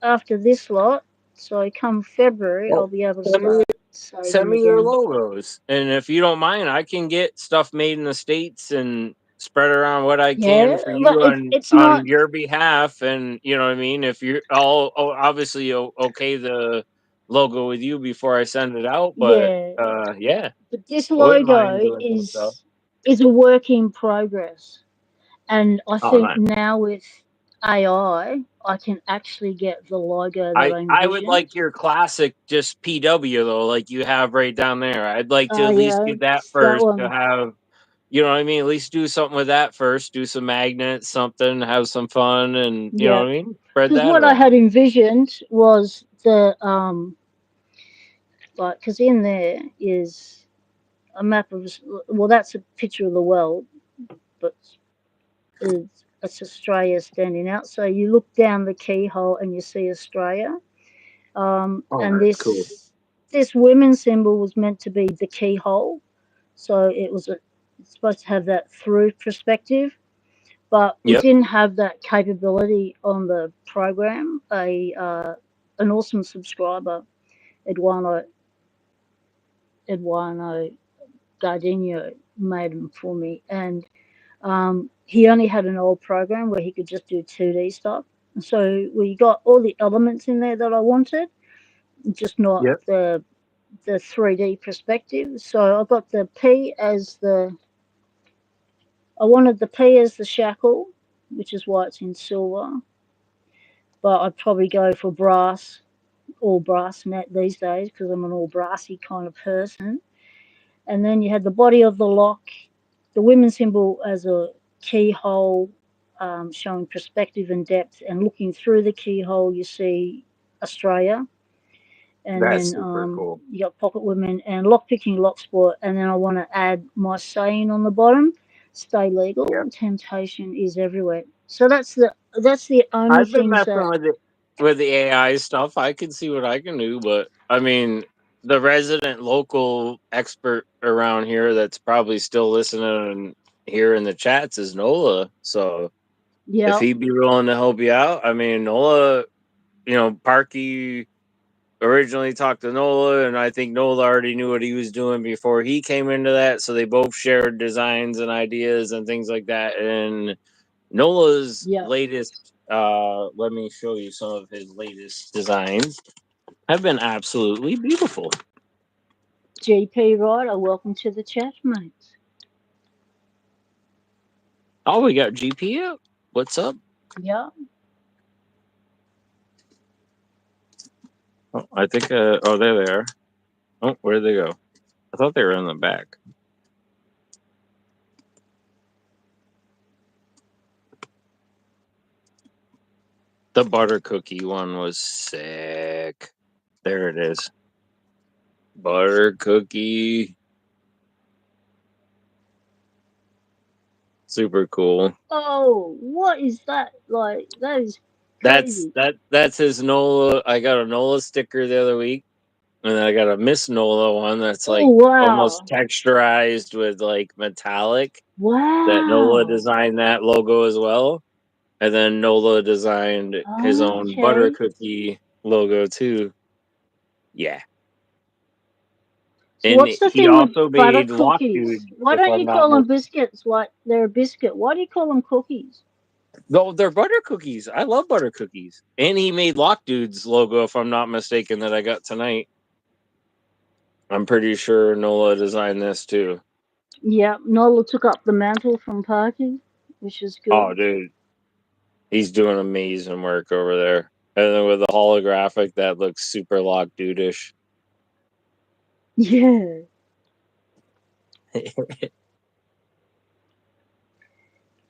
after this lot, so come February, well, I'll be able to send me start send saving me your again. logos, and if you don't mind, I can get stuff made in the states and spread around what I can Yeah, for but you it's on not. your behalf, and you know what I mean. If you're all obviously okay the logo with you before I send it out, but Yeah, yeah, but this I wouldn't mind logo doing some stuff. is a work in progress. And I Oh, think nice. now with I can actually get the logo that I I would envisioned. like your classic just PW though, like you have right down there. I'd like to at least Yeah, get that it's that first to one. have, you know what I mean? At least do something with that first. Do some magnets, something, have some fun, and you know Yeah, what I mean? Spread because that what I around. had envisioned was like, because in there is a map of, well, that's a picture of the world, but it's Australia standing out. So you look down the keyhole and you see Australia. Oh, And that's cool. this women's symbol was meant to be the keyhole, so it's supposed to have that through perspective, but we Yep. didn't have that capability on the program. An awesome subscriber, Eduardo Eduardo Gardino, made them for me, and he only had an old program where he could just do 2D stuff. So we got all the elements in there that I wanted, just not Yep. the 3D perspective. So I got the P as I wanted the P as the shackle, which is why it's in silver. But I'd probably go for brass all brass net these days because I'm an all brassy kind of person. And then you had the body of the lock, the women's symbol as a keyhole, showing perspective and depth. And looking through the keyhole, you see Australia. And That's then super cool. you got pocket women and lockpicking, lock sport. And then I want to add my saying on the bottom: stay Yeah. legal. Temptation is everywhere. So that's the only I've been things messing that. with the AI stuff. I can see what I can do, but I mean, the resident local expert around here that's probably still listening here in the chats is Nola. So if Yeah, he'd be willing to help you out, I mean, Nola, Parky originally talked to Nola, and I think Nola already knew what he was doing before he came into that. So they both shared designs and ideas and things like that. And Nola's yeah. latest, let me show you some of his latest designs, have been absolutely beautiful. GP Ryder, welcome to the chat, mate. Oh, we got GP up. What's up? Yeah. Oh, I think, oh, there they are. Oh, where'd they go? I thought they were in the back. The butter cookie one was sick. There it is. Butter cookie. Super cool. Oh, what is that? Like, that is That's crazy. that's his Nola. I got a Nola sticker the other week, and then I got a Miss Nola one that's Oh, like almost wow. texturized with like metallic. That Nola Wow. designed that logo as well, and then Nola designed his own butter Okay. cookie logo too. Yeah, So and what's the he thing with also butter made Lock cookies? Dude, Why if don't I'm you not call them mistaken. biscuits like they're a biscuit? Why do you call them cookies? No, they're butter cookies. I love butter cookies. And he made Lock Dude's logo, if I'm not mistaken, that I got tonight. I'm pretty sure Nola designed this too. Yeah, Nola took up the mantle from Parky, which is Oh, good. dude, he's doing amazing work over there. And then with the holographic, that looks super Lock Dude-ish. Yeah.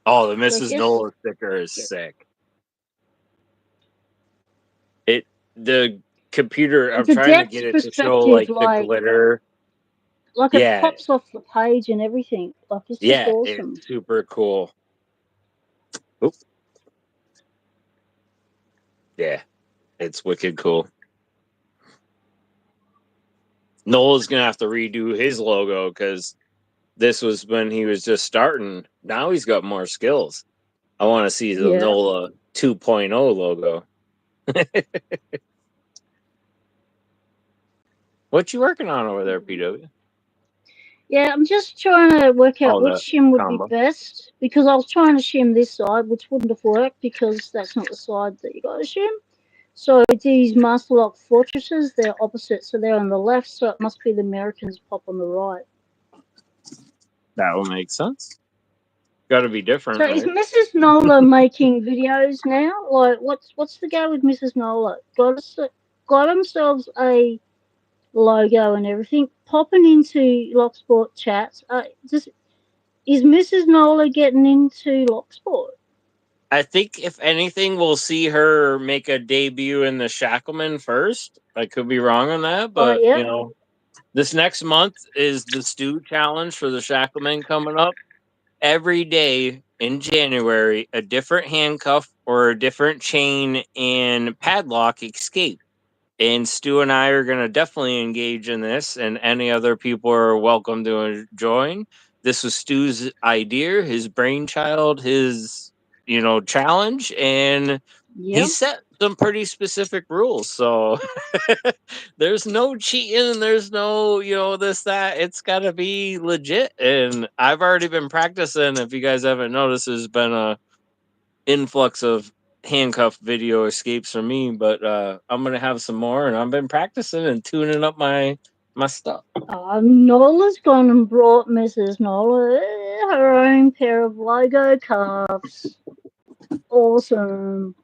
Oh, the So I Mrs. guess, Nola sticker is sick. It the computer. and I'm the trying to get depth it to show perspective, like the glitter. like it Yeah, pops off the page and everything. Like it's just yeah, it's awesome. super cool. Oop. Yeah, it's wicked cool. Noel's gonna have to redo his logo because this was when he was just starting. Now he's got more skills. I want to see the Yeah. Nola 2.0 logo. What you working on over there, PW? Yeah, I'm just trying to work out Oh, which the shim would be combo. best because I was trying to shim this side, which wouldn't have worked because that's not the side that you got to shim. So these Master Lock Fortresses, they're opposite, so they're on the left, so it must be the Americans pop on the right. That will make sense. Got to be So different, is right? Mrs. Nola making videos now? Like, what's the go with Mrs. Nola? Got themselves a logo and everything. Popping into Locksport chats. Just is Mrs. Nola getting into Locksport? I think if anything, we'll see her make a debut in the Shackleman first. I could be wrong on that, Oh, but yeah. this next month is the Stew Challenge for the Shackleman coming up. Every day in January, a different handcuff or a different chain and padlock escape. And Stu and I are going to definitely engage in this, and any other people are welcome to join. This was Stu's idea, his brainchild, his challenge, and he Yeah. set some pretty specific rules. So there's no cheating, there's no this that. It's got to be legit, and I've already been practicing. If you guys haven't noticed, there's been a influx of handcuff video escapes from me, but I'm gonna have some more, and I've been practicing and tuning up my stuff. Nola's gone and brought Mrs. Nola her own pair of logo cuffs. Awesome.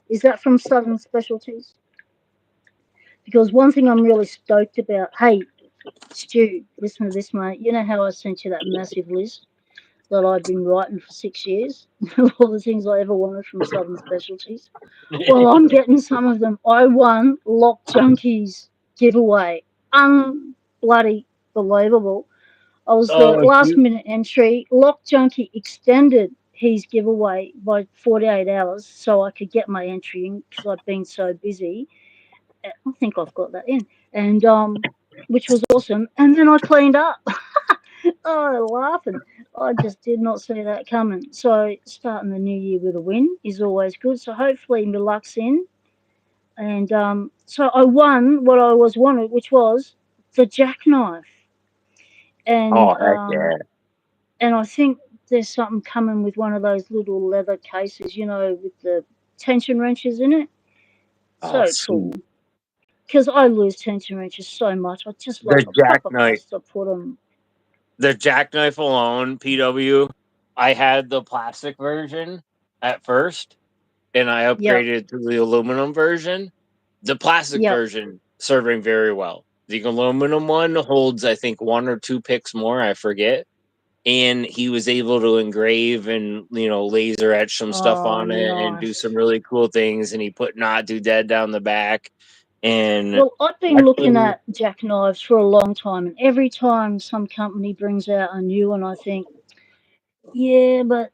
Is that from Southern Specialties? Because one thing I'm really stoked about. Hey, Stu, listen to this, mate. You know how I sent you that massive list that I'd been writing for 6 years of all the things I ever wanted from Southern Specialties? Well, I'm getting some of them. I won Lock Junkies giveaway. Unbloody believable. I was the Oh, last shoot. minute entry. Lock Junkie extended his giveaway by 48 hours so I could get my entry in because I'd been so busy. I think I've got that in. And which was awesome. And then I cleaned up. Oh, laughing. I just did not see that coming. So starting the new year with a win is always good. So hopefully my luck's in. And so I won what I was wanted, which was the jackknife. And Oh, heck yeah. and I think there's something coming with one of those little leather cases, with the tension wrenches in it. Oh, So cool. sweet. Because I lose tension wrenches so much. I just The love a proper jackknife. place to put them. The jackknife alone, PW. I had the plastic version at first, and I Yep, upgraded to the aluminum version. The plastic yep. version serving very well. The aluminum one holds, I think, one or two picks more. I forget. And he was able to engrave and laser etch some stuff Oh, on it and do nice. some really cool things. And he put "Not Do Dead" down the back. And Well, I've been looking actually, at jackknives for a long time, and every time some company brings out a new one, I think, yeah, but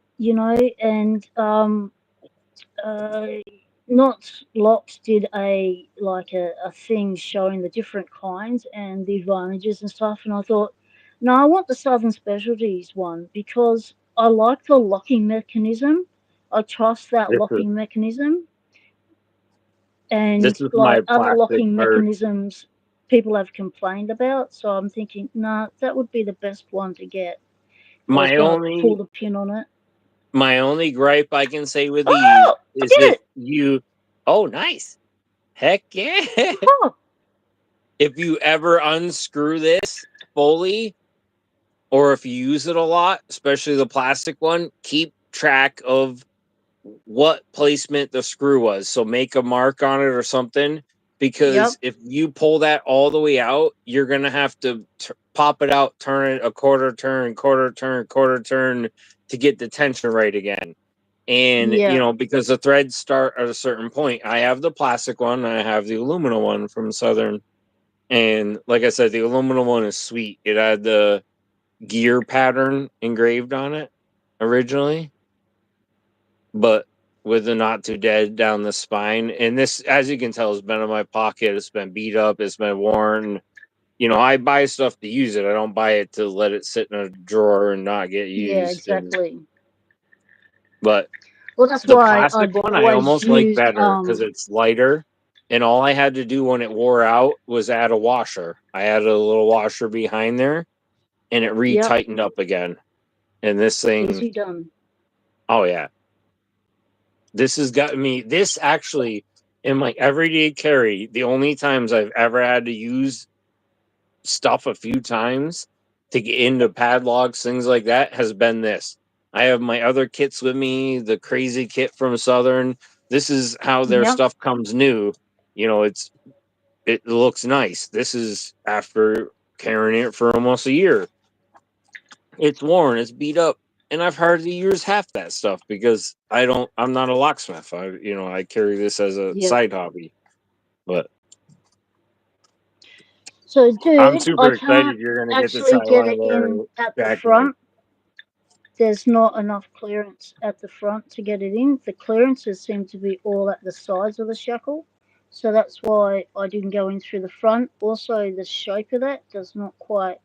and uh, not Lots did a thing showing the different kinds and the advantages and stuff, and I thought, no, I want the Southern Specialties one because I like the locking mechanism. I trust that this is locking mechanism, this and is my like other plastic locking version. mechanisms people have complained about. So I'm thinking, nah, that would be the best one to get if I was My going to pull only the pin on it. my only gripe I can say with these Oh, I is did if it! you oh nice. Heck yeah. Oh, If you ever unscrew this fully, or if you use it a lot, especially the plastic one, keep track of what placement the screw was. So make a mark on it or something. Because yep, if you pull that all the way out, you're going to have to pop it out, turn it a quarter turn, quarter turn to get the tension right again. And, yeah. because the threads start at a certain point. I have the plastic one, and I have the aluminum one from Southern. And like I said, the aluminum one is sweet. It had the gear pattern engraved on it originally, but with the "Not Too Dead" down the spine. And this, as you can tell, has been in my pocket. It's been beat up. It's been worn. I buy stuff to use it. I don't buy it to let it sit in a drawer and not get Yeah, used. exactly. But Well, that's the why plastic I've one I always almost like used better because it's lighter. And all I had to do when it wore out was add a washer. I added a little washer behind there, and it yep, re-tightened up again. And this thing, easy done. oh yeah, this has got me. This actually, in my everyday carry, the only times I've ever had to use stuff a few times to get into padlocks, things like that, has been this. I have my other kits with me, the crazy kit from Southern. This is how their Yep. stuff comes new. It looks nice. This is after carrying it for almost a year. It's worn, it's beat up, and I've hardly used half that stuff because I'm not a locksmith. I carry this as a Yep. side hobby. But So, I'm dude, I super excited can't you're gonna get to actually try get one of it in their at the jackknife. front. There's not enough clearance at the front to get it in. The clearances seem to be all at the sides of the shackle. So that's why I didn't go in through the front. Also, the shape of that does not quite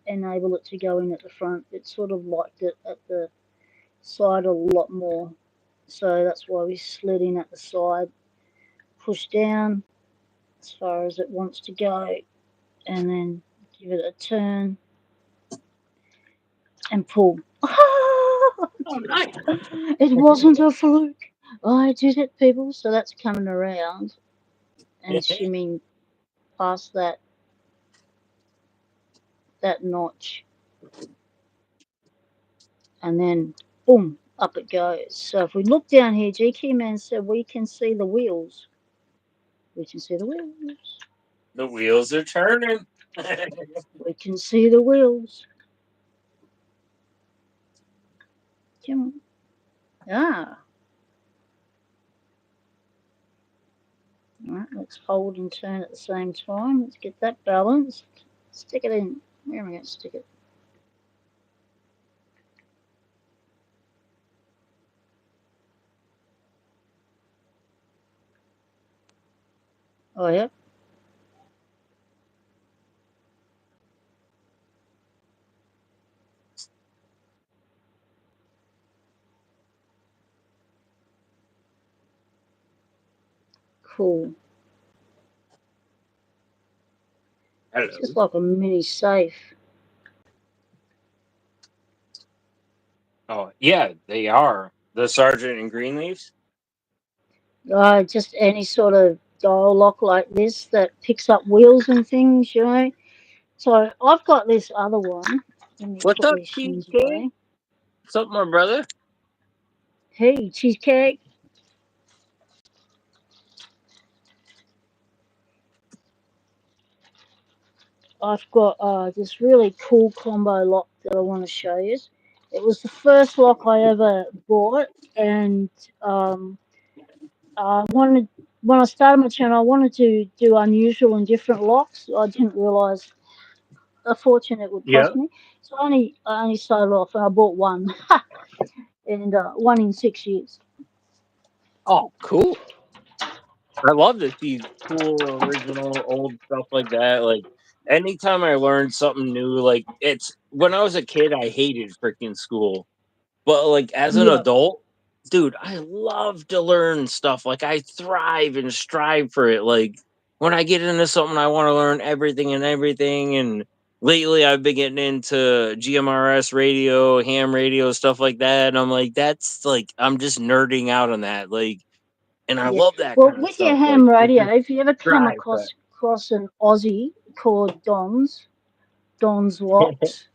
enable it to go in at the front. It's sort of liked it at the side a lot more. So that's why we slid in at the side, push down as far as it wants to go, and then give it a turn and pull. Oh, nice. It wasn't a fluke. I did it, people. So that's coming around and shimming past that notch, and then boom, up it goes. So if we look down here, GQ Man said we can see the wheels. We can see the wheels. The wheels are turning. We can see the wheels. Ah. Right, let's hold and turn at the same time. Let's get that balanced. Stick it in. Where am I going to stick it? Oh, yep. Cool. Hello. It's just like a mini safe. Oh yeah, they are the sergeant and Greenleafs. Just any sort of dial lock like this that picks up wheels and things, you know. So I've got this other one. Let me What's put up, these things cheesecake? away. What's up, my brother? Hey, cheesecake. I've got this really cool combo lock that I want to show you. It was the first lock I ever bought, and I wanted when I started my channel, I wanted to do unusual and different locks. I didn't realise a fortune it would Yeah. cost me, so I only started off and I bought one, and one in 6 years. Oh, cool. I love to see cool, original, old stuff like that. Like anytime I learned something new, like it's when I was a kid, I hated freaking school. But like as an Yeah, adult, dude, I love to learn stuff. Like I thrive and strive for it. Like when I get into something, I want to learn everything and everything. And lately, I've been getting into GMRS radio, ham radio, stuff like that. And I'm like, that's like I'm just nerding out on that. Like, and I yeah. love that Well, kind of with your stuff. Like ham it radio, just if you ever come drives that. across an Aussie called Don's Locks.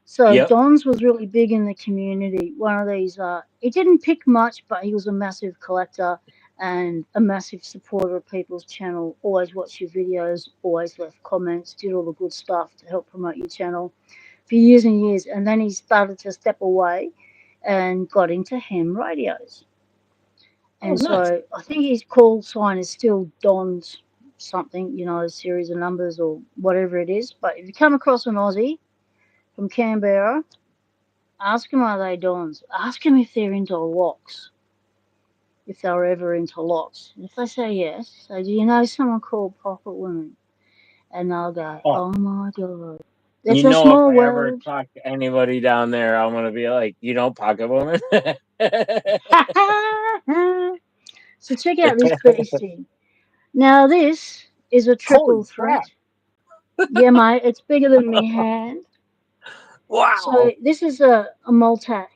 So Yep. Don's was really big in the community. One of these, he didn't pick much, but he was a massive collector and a massive supporter of people's channel. Always watched your videos, always left comments, did all the good stuff to help promote your channel for years and years. And then he started to step away and got into ham radios. Oh, And nice. so I think his call sign is still Don's something, you know, a series of numbers or whatever it is. But if you come across an Aussie from Canberra, ask them are they Dons. Ask them if they're into locks, if they're ever into locks. And if they say yes, say, do you know someone called Pocket Woman? And they'll go, Oh, oh my God. you It's a know, if small I ever world. talk to anybody down there, I'm gonna be like, Pocket Woman. So check out this beastie. Now this is a triple Holy crap! threat. Yeah, mate, it's bigger than me hand. So Wow. this is a Multac.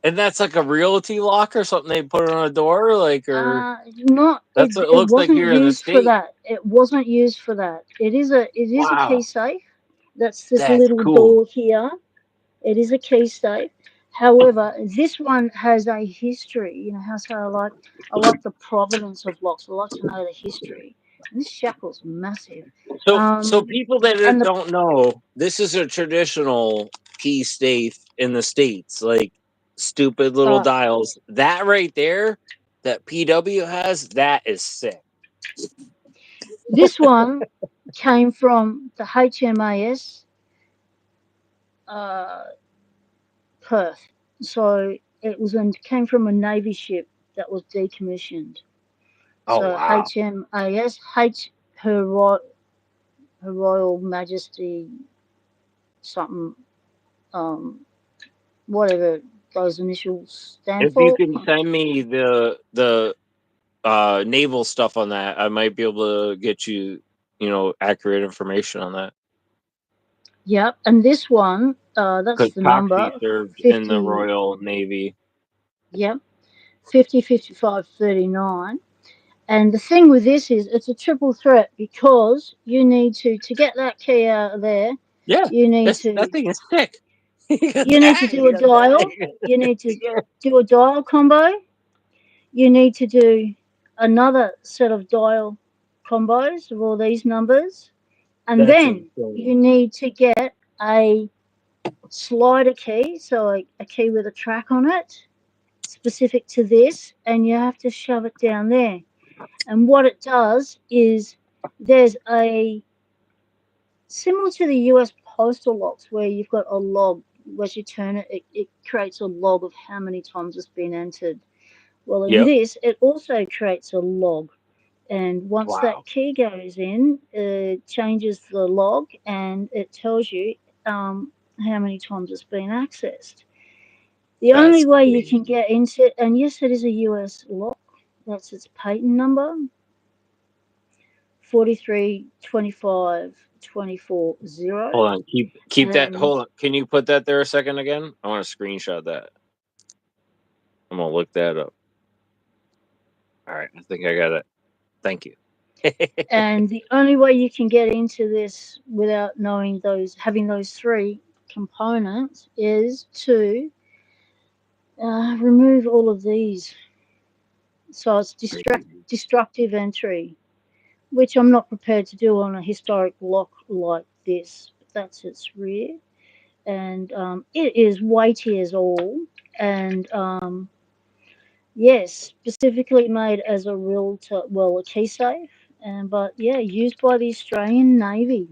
And that's like a realty lock or something they put on a door, like, or Not that's what it it looks like wasn't here in the used for state. that. It wasn't used for that. It is a key Wow, safe. That's this that's little cool. door here. It is a key safe. However, this one has a history. You know how so I like the provenance of locks. I like to know the history. And this shackle's massive. So Um, people that and the don't know, this is a traditional key safe in the states, like stupid little uh, dials. That right there, that PW has, that is sick. this one came from the HMAS uh, Perth. So came from a navy ship that was decommissioned. Oh So wow. HMAS, Her Royal Majesty something, um, whatever those initials stand If you for. can send me the naval stuff on that, I might be able to get you, accurate information on that. Yep, and this one, that's Because the Toxie number served in the 50. Royal Navy. Yep, 50, 55, 39. And the thing with this is it's a triple threat because you need to get that key out of there. Yeah, You need that to thing is sick. You got you need to that. do a You got dial. that. You need to Yeah. do a dial combo. You need to do another set of dial combos of all these numbers. And That's then you insane. need to get a slider key, so a key with a track on it, specific to this, and you have to shove it down there. And what it does is there's a similar to the US postal locks where you've got a log. As you turn it, it creates a log of how many times it's been entered. Well, in Yep. this, it also creates a log. And once that Wow. key goes in, it changes the log and it tells you how many times it's been accessed. The only That's way you can crazy. get into, and yes, it is a US lock, that's its patent number 4325240. Hold on. Keep that. And Hold on. Can you put that there a second again? I want to screenshot that. I'm gonna look that up. All right. I think I got it. Thank you. and the only way you can get into this without knowing those, having those three components, is to remove all of these. So it's Crazy. destructive entry, which I'm not prepared to do on a historic lock like this. But that's its rear, and it is weighty as all, and yes, specifically made as a real, well, a key safe, and but yeah, used by the Australian Navy.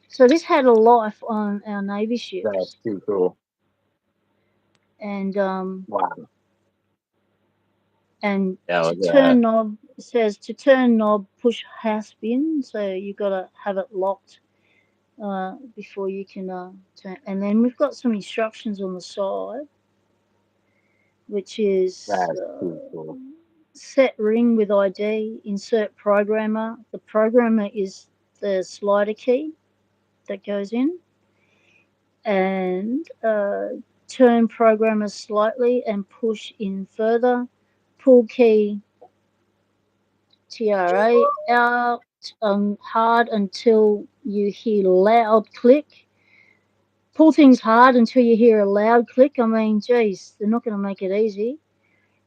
So this had a life on our Navy That's ships, too cool. and Wow. and Yeah, to look at that. turn knob, it says to turn knob push hasp-in, so you got to have it locked before you can turn. And then we've got some instructions on the side, which is That's too cool. set ring with ID, insert programmer. The programmer is the slider key that goes in, and turn programmer slightly and push in further. Pull key TRA out hard until you hear loud click. Pull things hard until you hear a loud click. I mean, geez, they're not going to make it easy.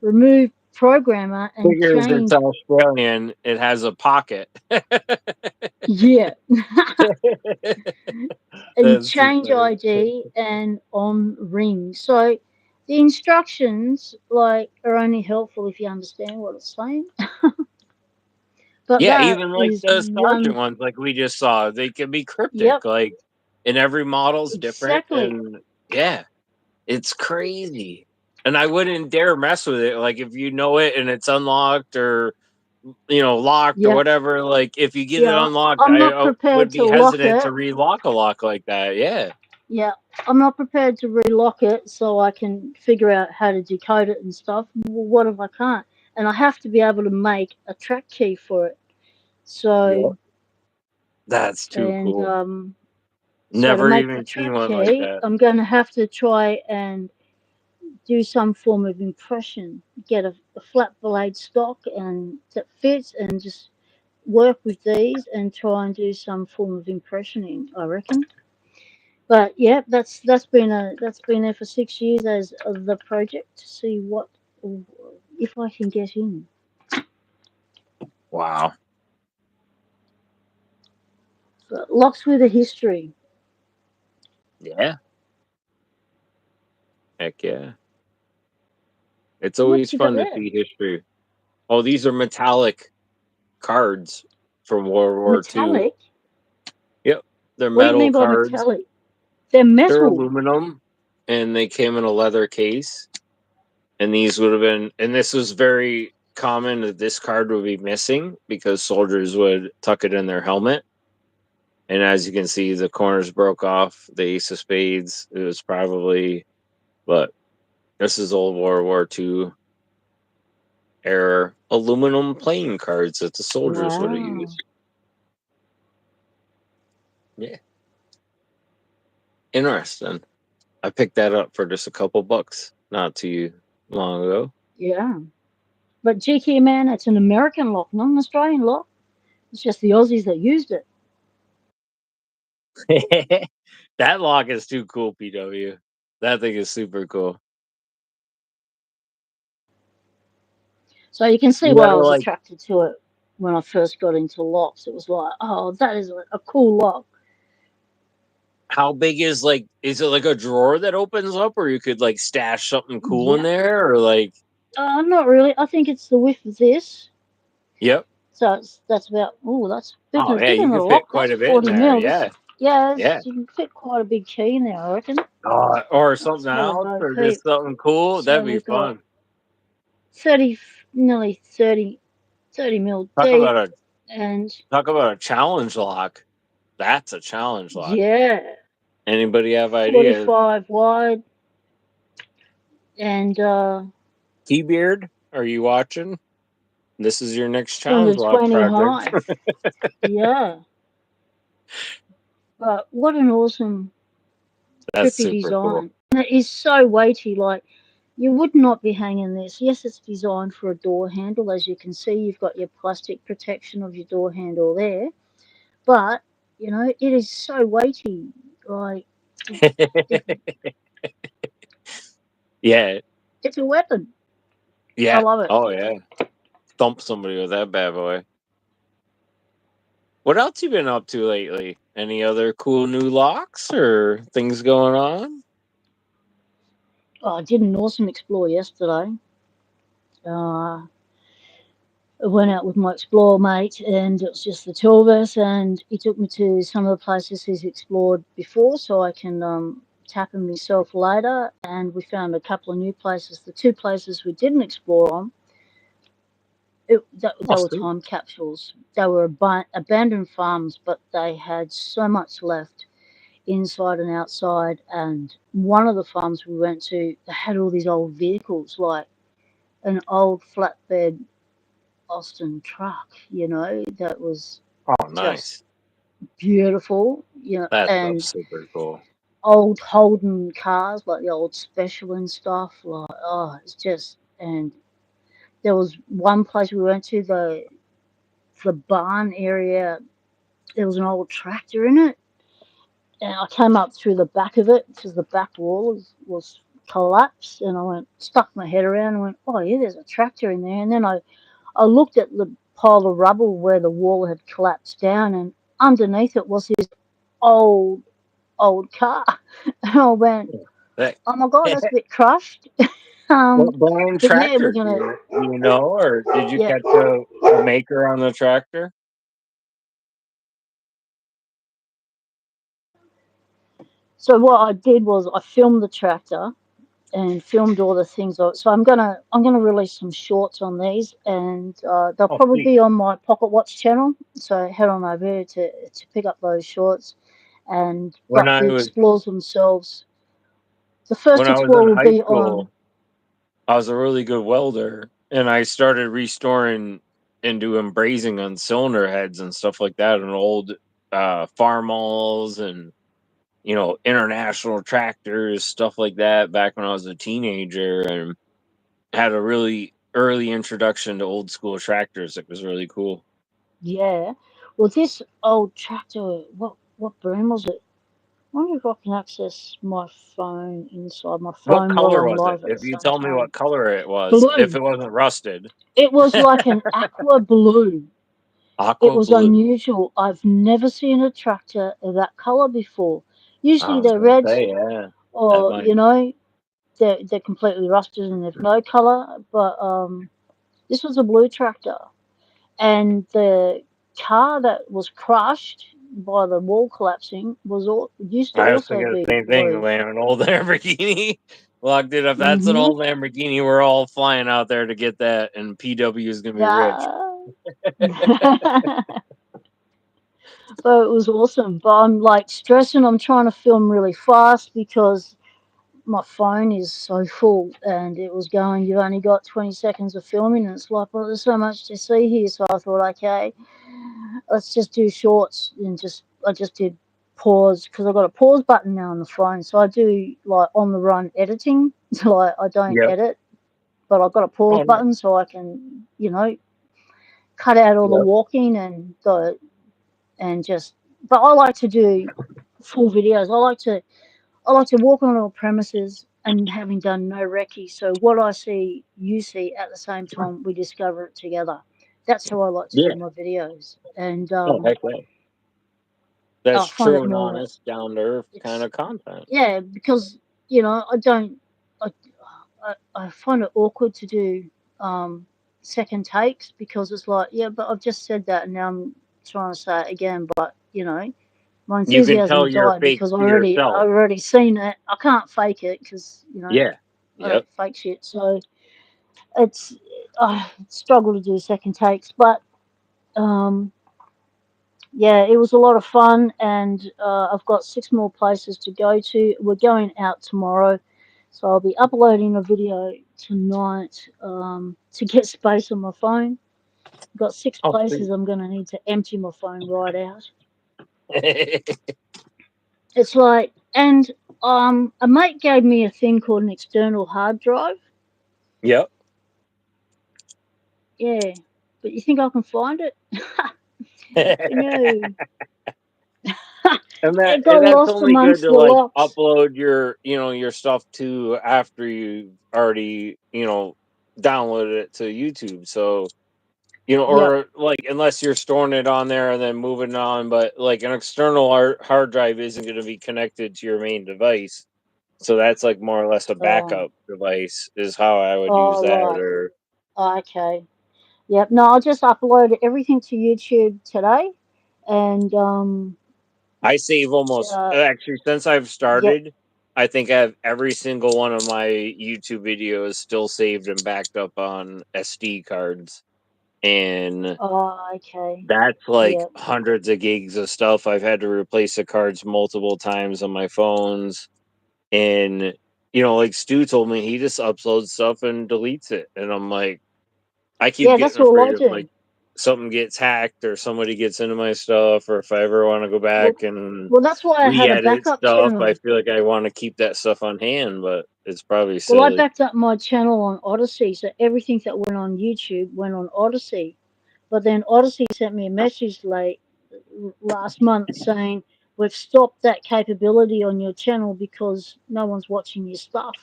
Remove programmer and Figures it's change. Australian. It has a pocket. Yeah, and That's too change funny. ID and on ring. So the instructions like are only helpful if you understand what it's saying. But Yeah, that even like is the sergeant one. ones, like we just saw, they can be cryptic. Yep, Like, and every model's different, exactly. and yeah, it's crazy. And I wouldn't dare mess with it. Like if you know it and it's unlocked or locked or Yeah, whatever. Like if you get it yeah. unlocked, I'm I not prepared would to be lock hesitant to it. relock a lock like that. Yeah, Yeah, I'm not prepared to relock it so I can figure out how to decode it and stuff. Well, what if I can't? And I have to be able to make a track key for it. yep, So, that's too and cool. so to Never make the even seen track one like key, that. I'm going to have to try and do some form of impression. Get a flat blade stock and that fits, and just work with these and try and do some form of impressioning, I reckon. But yeah, that's been there for 6 years as of the project to see what if I can get in. Wow. But locks with a history. Yeah. Heck yeah. It's What always have you got fun to there? see history. Oh, these are metallic cards from World War II. Metallic? Yep. They're What do you metal mean by cards. metallic? They're They're metal. aluminum and they came in a leather case. And these would have been, and this was very common that this card would be missing because soldiers would tuck it in their helmet. And as you can see, the corners broke off. The ace of spades. It was probably, but this is old World War II era aluminum playing cards that the soldiers would have Wow. used. Yeah, interesting. I picked that up for just a couple bucks not too long ago. Yeah. But GK man, it's an American lock, not an Australian lock. It's just the Aussies that used it. That lock is too cool, PW. That thing is super cool. So you can see You why I gotta was like, attracted to it. when I first got into locks. It was like, oh, that is a cool lock. How big is it like a drawer that opens up where you could like stash something cool in Yeah. there or like, Not really. I think it's the width of this. yep. So that's about, oh, that's Oh bigger, yeah, bigger you than a could fit lock. quite That's a bit in 40 there. mil. This, Yeah. yeah, Yeah. you can fit quite a big key in there, I reckon. Or Let's something have a else go, or Pete. just something cool. So That'd be we've got fun. 30, nearly 30 mil Talk deep, about a and talk about a challenge lock. That's a challenge lock. yeah, Anybody have ideas? 45 wide, and T-Beard, are you watching? This is your next challenge lock 220 project. high. Yeah, but what an awesome, That's trippy super cool. design. And it is so weighty, like, you would not be hanging this. Yes, it's designed for a door handle. As you can see, you've got your plastic protection of your door handle there. But, it is so weighty. Like, it, Yeah. it's a weapon. I Yeah. love it. Oh yeah. Thump somebody with that bad boy. What else you been up to lately? Any other cool new locks or things going on? Oh, I did an awesome explore yesterday. Uh, I went out with my explorer mate, and it was just the two of us. And he took me to some of the places he's explored before, so I can tap him myself later. And we found a couple of new places. The two places we didn't explore on, Oh, they were sweet. time capsules. They were abandoned farms, but they had so much left inside and outside. And one of the farms we went to, they had all these old vehicles, like an old flatbed Austin truck, that was Oh, just nice. beautiful, That and stuff's super cool. old Holden cars, like the old special and stuff. Like, oh, it's just, and there was one place we went to, the barn area. There was an old tractor in it, and I came up through the back of it because the back wall was collapsed, and I stuck my head around and went, oh yeah, there's a tractor in there. And then I looked at the pile of rubble where the wall had collapsed down, and underneath it was this old, old car. And I went, That, oh my God, that's a bit crushed. um, what brand but yeah, we're tractor going to, do you know, or did you yeah. catch a maker on the tractor? So what I did was I filmed the tractor and filmed all the things. So I'm gonna release some shorts on these, and they'll Oh, probably sweet. be on my Pocket Watch channel. So head on over here to pick up those shorts. And When but I the was explores themselves, the when first I was explore in will high be on. school, I was a really good welder, and I started restoring and doing brazing on cylinder heads and stuff like that, and old farmalls and international tractors, stuff like that. Back when I was a teenager, and had a really early introduction to old school tractors. It was really cool. Yeah. Well, this old tractor, what brand was it? I wonder if I can access my phone inside my What phone while color I'm was it? live at the If you same tell me time. what color it was, if Blue. it wasn't rusted, It was like an aqua blue. It aqua was blue. unusual. I've never seen a tractor of that color before. I Usually was they're gonna reds, say, yeah, that or might. they're completely rusted and they've no color. But this was a blue tractor, and the car that was crushed by the wall collapsing used to I was also thinking the be same thing, blue. man. An old Lamborghini. Look, dude, if that's an Mhm. old Lamborghini, we're all flying out there to get that, and PW is gonna be rich. Yeah. But it was awesome. But I'm like stressing. I'm trying to film really fast because my phone is so full, and it was going, you've only got 20 seconds of filming, and it's like, well, there's so much to see here. So I thought, okay, let's just do shorts. And I just did pause, because I've got a pause button now on the phone. So I do like on the run editing. So I don't Yep. edit, but I've got a pause Oh no. button so I can, cut out all the Yep. walking and just, but I like to do full videos. I like to walk on all premises and having done no recce. So what I see, you see at the same time, we discover it together. That's how I like to Yeah. do my videos, and Oh, heck yeah. That's I find true it and more. honest, down to earth kind It's of content. yeah, because you know I don't. I, I find it awkward to do um, second takes because it's like, yeah, but I've just said that and now I'm trying to say it again. But you know, my You can tell enthusiasm you're died fake because to yourself. I already seen it. I can't fake it because you know Yeah. I Yep. don't fake shit. So it's I struggle to do second takes, but um, yeah, it was a lot of fun, and I've got 6 more places to go to. We're going out tomorrow, so I'll be uploading a video tonight to get space on my phone. I've got six Oh, places sweet. I'm going to need to empty my phone right out. It's like, and a mate gave me a thing called an external hard drive. Yep. Yeah, but you think I can find it? No, it got And that's lost only good amongst to the like locks. upload your your stuff to after you already downloaded it to YouTube. So Yep. or like unless you're storing it on there and then moving on, but like an external hard drive isn't going to be connected to your main device. So that's like more or less a Oh, backup device is how I would use oh, that. right. Or Okay. Yep. No, I just uploaded everything to YouTube today, and I save almost uh, actually since I've yep. started. I think I have every single one of my YouTube videos still saved and backed up on SD cards. And Oh, okay. that's like Yep. hundreds of gigs of stuff. I've had to replace the cards multiple times on my phones. And, like Stu told me, he just uploads stuff and deletes it. And I'm like, I keep Yeah, getting that's all afraid I of like do. something gets hacked or somebody gets into my stuff, or if I ever want to go Well, back and well, that's why I had a re-edit backup stuff, I channel. feel like I want to keep that stuff on hand, but it's probably Well, I silly. backed up my channel on Odyssey, so everything that went on YouTube went on Odyssey. But then Odyssey sent me a message last month saying we've stopped that capability on your channel because no one's watching your stuff.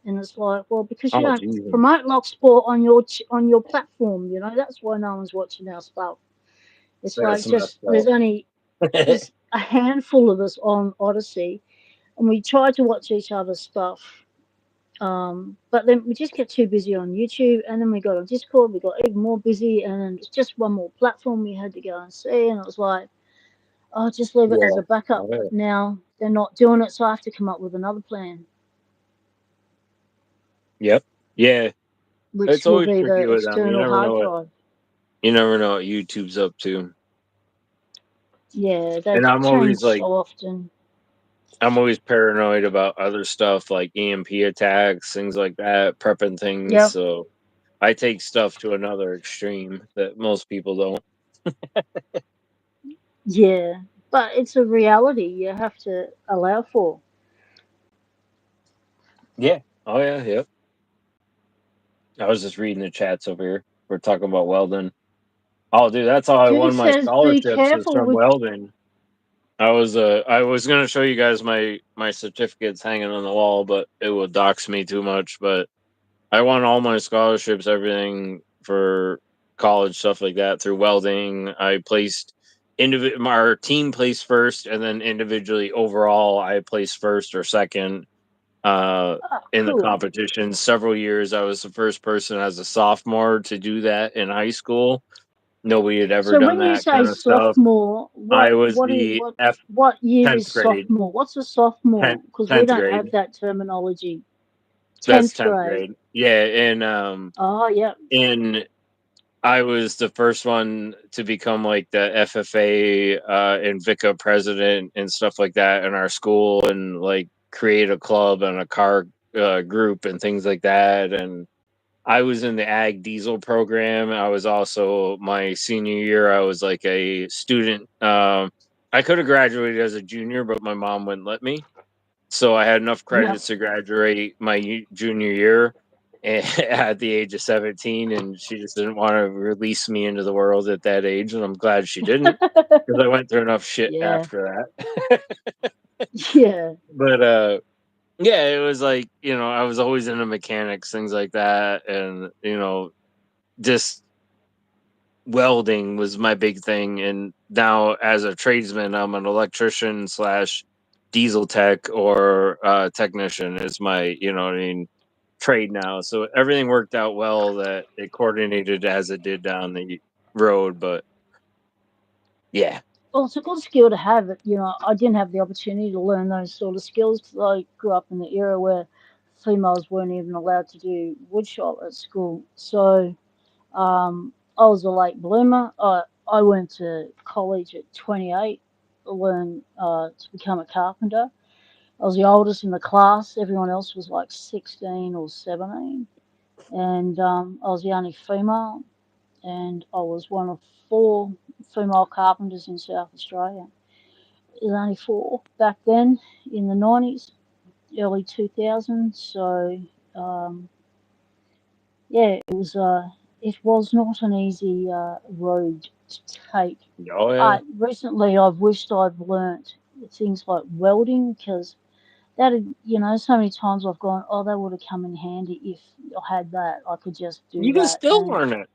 And it's like, well, because you Oh, don't Jesus. promote Lock Sport on your platform, that's why no one's watching our stuff. It's like That's messed just there's a handful of us on Odyssey, and we try to watch each other's stuff. But then we just get too busy on YouTube, and then we got on Discord. We got even more busy, and then it's just one more platform we had to go and see. And it was like, I'll just leave it as Yeah. a backup. Oh, yeah. But now they're not doing it, so I have to come up with another plan, Yep. Yeah. It's which will always be tricky the with them. external hard drive. You never know what YouTube's up to. Yeah, And they've changed so often. I'm always paranoid about other stuff like EMP attacks, things like that, prepping things. Yep. So I take stuff to another extreme that most people don't. Yeah, but it's a reality you have to allow for. Yeah. Oh yeah. Yep. I was just reading the chats over here. We're talking about welding. Oh, dude, that's how I Dude won my says be scholarships is careful from with. welding. I was gonna show you guys my certificates hanging on the wall, but it would dox me too much. But I won all my scholarships, everything for college stuff like that through welding. I placed our team placed first, and then individually overall I placed first or second uh, Oh, in the cool. competition. Several years I was the first person as a sophomore to do that in high school. Nobody had ever So done when you that say kind of stuff. sophomore, I what was what is the what F what year 10th is grade, sophomore? What's a sophomore? 10th, Because we 10th don't have grade. that terminology. That's Tenth 10th grade. grade. Yeah, Oh, yeah. and I was the first one to become like the FFA and VICA president and stuff like that in our school, and like create a club and a car group and things like that. And I was in the ag diesel program. I was also my senior year. I was like a student. I could have graduated as a junior, but my mom wouldn't let me. So I had enough Yep. credits to graduate my junior year at the age of 17, and she just didn't want to release me into the world at that age, and I'm glad she didn't because I went through enough shit Yeah. after that. Yeah. But yeah, it was like I was always into mechanics, things like that, and just welding was my big thing, and now as a tradesman, I'm an electrician slash diesel tech or technician is my, you know what I mean, trade now. So everything worked out well that it coordinated as it did down the road. But yeah, Well, it's a good skill to have. You know, I didn't have the opportunity to learn those sort of skills because I grew up in the era where females weren't even allowed to do woodshop at school. So I was a late bloomer. I went to college at 28 to learn to become a carpenter. I was the oldest in the class. Everyone else was like 16 or 17. And I was the only female. And I was one of four female carpenters in South Australia. There's only four back then in the 90s, early 2000s. So, um, yeah, it was not an easy road to take. oh yeah, But recently I've wished I'd learnt things like welding because that, you know, so many times I've gone, oh, that would have come in handy if I had that. I could just do you can that. still And learn it.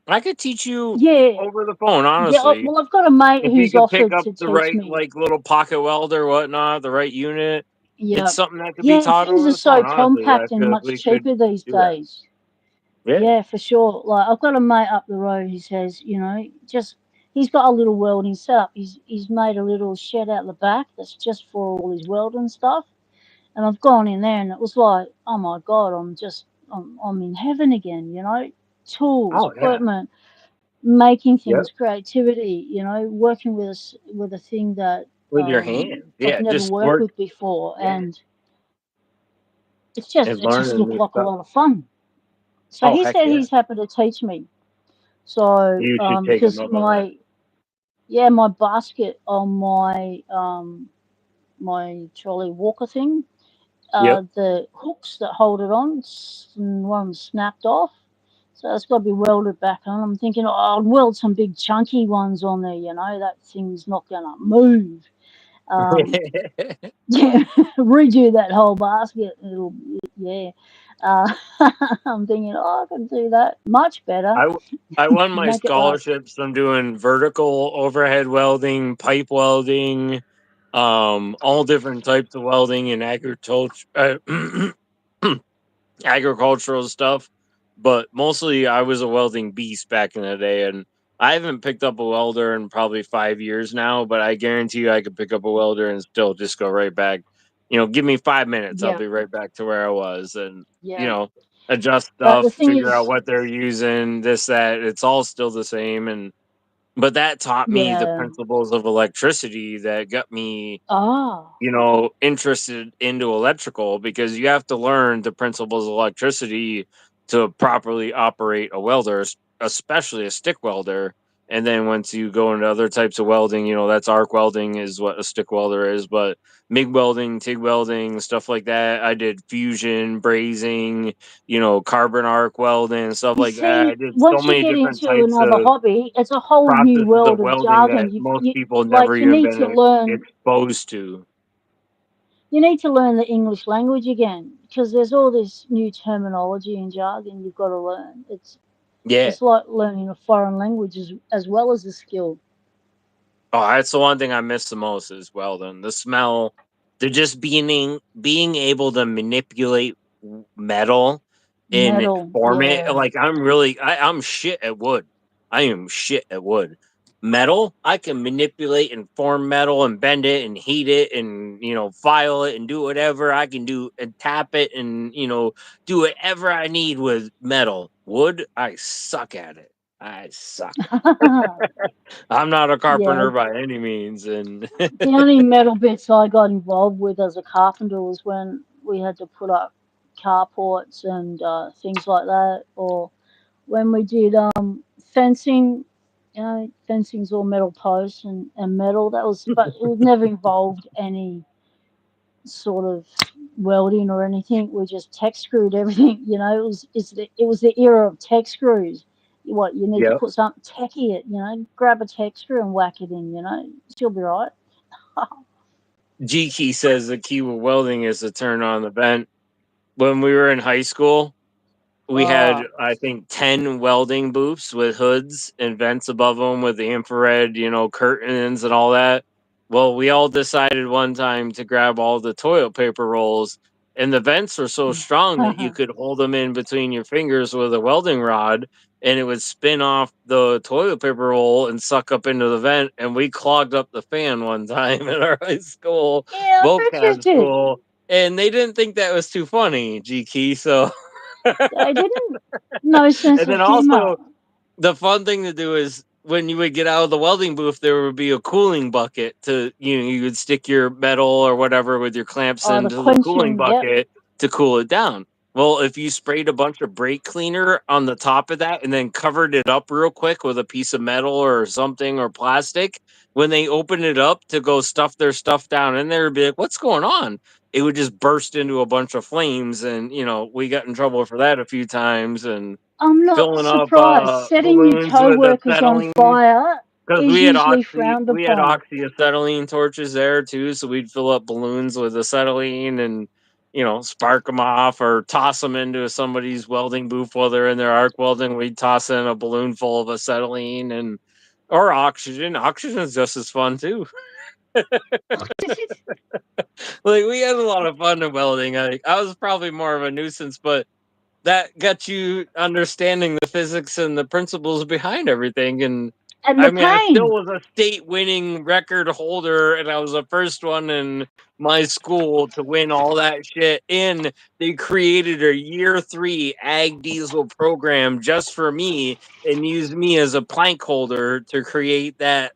I could teach you yeah, over the phone, yeah, honestly. well, I've got a mate If you who's could pick offered up to the teach right me. like little pocket welder, whatnot, the right unit, it's Yeah, something that could be yeah, taught things over are the phone. so Honestly, I compact and feel much we could cheaper these do that. days. Yeah. Yeah, for sure. Like I've got a mate up the road who says, you know, just he's got a little welding setup. He's made a little shed out the back that's just for all his welding stuff. And I've gone in there and it was like, oh my god, I'm in heaven again. You know, tools, Oh yeah. equipment, making Yep. things, creativity. You know, working with with a thing that With your hands. I've Yeah. never Just worked work. with before, Yeah. and And it just learning looked new like a stuff. lot of fun. So Oh he heck said yeah. he's happy to teach me. So You should take him because up on that. my basket on my trolley walker thing, Yep. the hooks that hold it on, one snapped off. So it's got to be welded back on. I'm thinking, oh, I'll weld some big chunky ones on there. You know, that thing's not going to move. Um, yeah, redo that whole basket. Yeah. Uh, I'm thinking, oh, I can do that much better. I w- I won my Make it last. scholarships from doing vertical overhead welding, pipe welding, all different types of welding and agriculture. Agricultural stuff, but mostly I was a welding beast back in the day, and I haven't picked up a welder in probably 5 years now. But I guarantee you, I could pick up a welder and still just go right back. You know, give me 5 minutes, I'll Yeah, be right back to where I was, and you yeah. know, adjust But the stuff, thing figure out is, what they're using, this that. It's all still the same, and but that taught me the yeah. principles of electricity that got me, Ah, you know, interested into electrical, because you have to learn the principles of electricity to properly operate a welder, especially a stick welder. And then once you go into other types of welding, you know, that's arc welding is what a stick welder is, but MIG welding, TIG welding, stuff like that. I did fusion, brazing, you know, carbon arc welding, stuff you like that. I see, did so once you many get different into types another of hobby, it's a whole new processes of world of welding that jargon. most people never Like even been exposed to. you need to learn the English language again because there's all this new terminology and jargon you've got to learn. Yeah. It's like learning a foreign language as well as a skill. Oh, that's the one thing I miss the most is welding. The smell, the just being able to manipulate metal and Metal, form it. yeah. Like I'm shit at wood. I am shit at wood. Metal, I can manipulate and form metal and bend it and heat it and you know file it and do whatever I can do and tap it and you know do whatever I need with metal. Wood, I suck at it. I suck. I'm not a Yeah, carpenter by any means, and the only metal bits I got involved with as a carpenter was when we had to put up carports and things like that, or when we did fencing. You know, fencing's all metal posts and metal. That was, but it was never involved any sort of welding or anything. We just tech screwed everything. You know, it was the era of tech screws. What you need to yep. put something techie it. You know, grab a tech screw and whack it in. You know, she'll be right. G Key says the key with welding is to turn on the vent. When we were in high school, we had, Oh, I think, 10 welding booths with hoods and vents above them with the infrared, curtains and all that. Well, we all decided one time to grab all the toilet paper rolls, and the vents were so strong that you could hold them in between your fingers with a welding rod, and it would spin off the toilet paper roll and suck up into the vent. And we clogged up the fan one time in our high school yeah, I bet you vocab did. school, and they didn't think that was too funny, G Key. So They didn't. No sense and of then humor. also the fun thing to do is when you would get out of the welding booth, there would be a cooling bucket to you would stick your metal or whatever with your clamps Oh, the into the cooling quenching. Yep. bucket to cool it down. Well, if you sprayed a bunch of brake cleaner on the top of that and then covered it up real quick with a piece of metal or something or plastic, when they opened it up to go stuff their stuff down in there, it'd be like, "What's going on?" It would just burst into a bunch of flames, and we got in trouble for that a few times, and I'm not filling up surprised. Setting your balloons with co-workers on acetylene fire because is usually frowned we had upon. oxyacetylene torches there too, so we'd fill up balloons with acetylene and spark them off or toss them into somebody's welding booth while they're in their arc welding. We'd toss in a balloon full of acetylene and or oxygen. Oxygen is just as fun too. Like we had a lot of fun in welding. I was probably more of a nuisance, but that got you understanding the physics and the principles behind everything. And And the I mean, I still pain. was a state winning record holder, and I was the first one in my school to win all that shit. And they created a year 3 ag diesel program just for me and used me as a plank holder to create that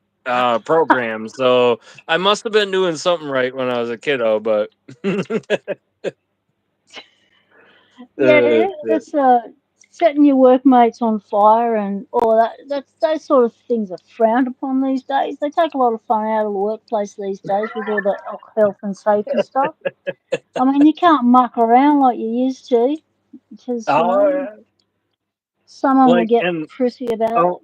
program. So I must have been doing something right when I was a kiddo, but Yeah, shit. that's setting your workmates on fire and all that. That's those sort of things are frowned upon these days. They take a lot of fun out of the workplace these days with all the health and safety stuff. I mean, you can't muck around like you used to because Oh, yeah. someone will Like, get and prissy about a, it.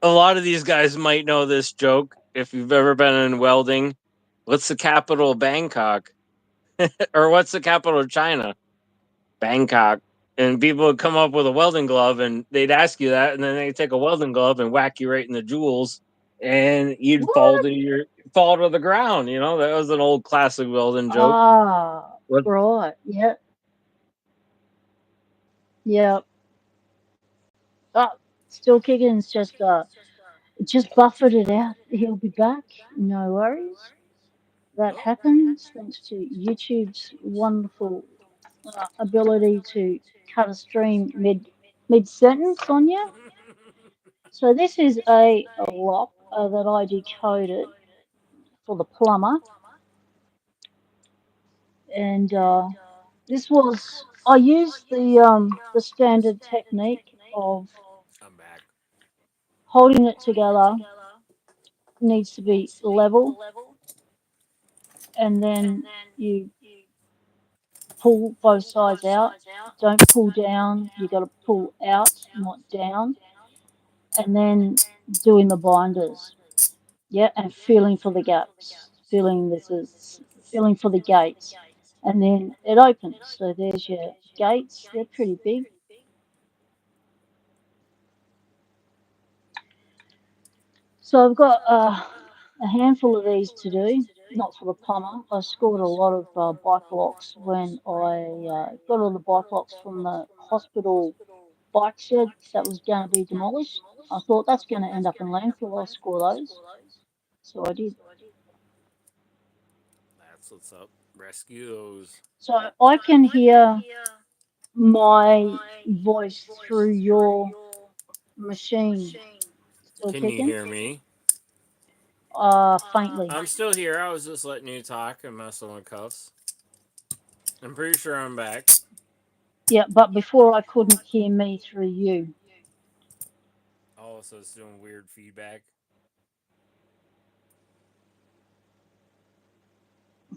a lot of these guys might know this joke if you've ever been in welding. What's the capital of Bangkok? Or what's the capital of China? Bangkok. And people would come up with a welding glove and they'd ask you that, and then they'd take a welding glove and whack you right in the jewels, and you'd What? fall to the ground. That was an old classic welding joke. Ah, What? right. Yep. Yep. Ah, still kicking. It's just buffered it out. He'll be back. No worries. That happens thanks to YouTube's wonderful ability to cut a stream mid sentence on you. So this is a lock that I decoded for the plumber, and this was I used the standard technique of I'm back. holding it together needs to be level, and then you pull both sides out. Don't pull down. You got to pull out, not down, and then doing the binders. Yeah, and feeling for the gaps, feeling for the gates, and then it opens. So there's your gates. They're pretty big. So I've got a handful of these to do. Not for the plumber. I scored a lot of bike locks when I got all the bike locks from the hospital bike shed that was going to be demolished. I thought that's going to end up in landfill. I'll score those. So I did. That's what's up. Rescue those. So I can hear my voice through your machine still Can you kicking, hear me? faintly. I'm still here. I was just letting you talk and messing with cuffs. I'm pretty sure I'm back. Yeah, but before I couldn't hear me through you. Oh, so it's doing weird feedback.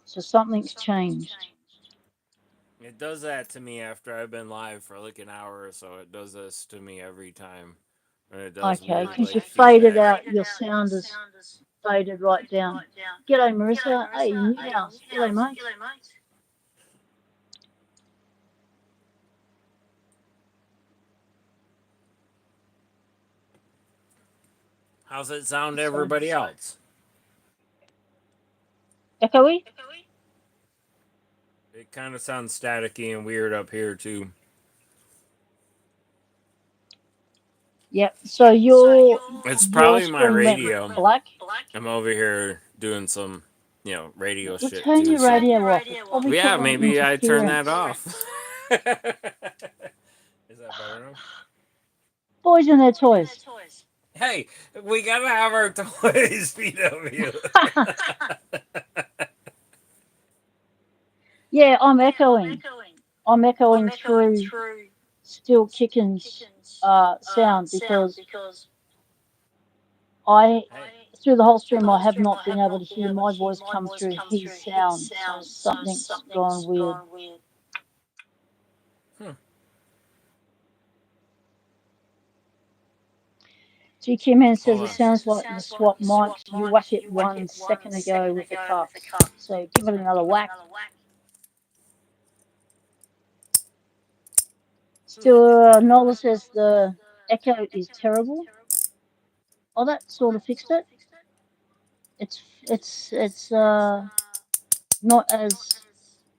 So something's changed. It does that to me after I've been live for like an hour or so. It does this to me every time. And it does Okay, weird because like you faded feedback. out, your sound is faded right down. G'day, Marissa. Hey, New House. G'day, mate. How's it sound to Sorry. everybody else? Echoey? It kind of sounds staticky and weird up here too. Yep. So your It's your probably my screen went radio. black. I'm over here doing some, radio Well, shit turn too. your So radio off. It's probably yeah, causing maybe I turn that interference. off. Is that better now? Boys and their toys. Hey, we gotta have our toys, PW. Yeah, I'm echoing. I'm echoing through Still Kicken's sound because I through the whole stream I have not been able to hear my voice come through his sound. So something's gone weird. GQ Man says it sounds like the swap mics. You whack it 1 second ago with the cuffs. So give it another whack. Still, Nola says the echo is terrible. Oh, that sort of fixed it. It's not as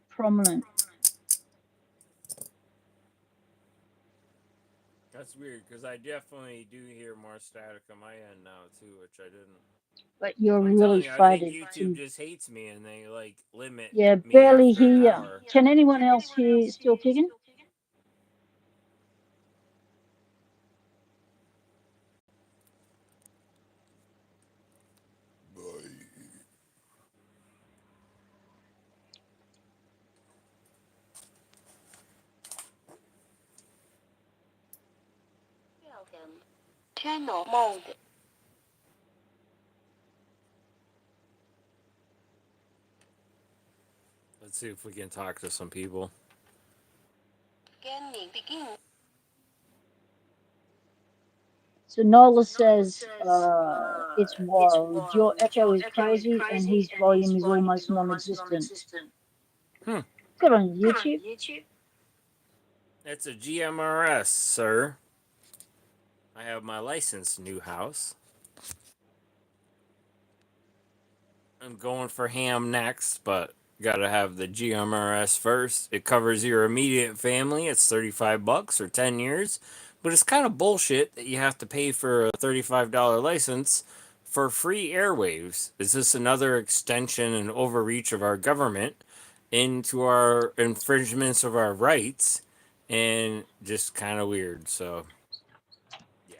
prominent. That's weird because I definitely do hear more static on my end now too, which I didn't. But you're I'm really telling you, I think faded YouTube too. just hates me and they limit Yeah, me barely after an hear. hour. Can anyone else hear Still Kicking? Channel mode. Let's see if we can talk to some people. Scanning begin. So Nola says it's wild. Your echo is crazy and his volume is almost non-existent. Good on YouTube. It's a GMRS, sir. I have my licensed new house. I'm going for ham next, but gotta have the GMRS first. It covers your immediate family. It's $35 or 10 years. But it's kind of bullshit that you have to pay for a $35 license for free airwaves. Is this another extension and overreach of our government into our infringements of our rights? And just kind of weird. So, yeah.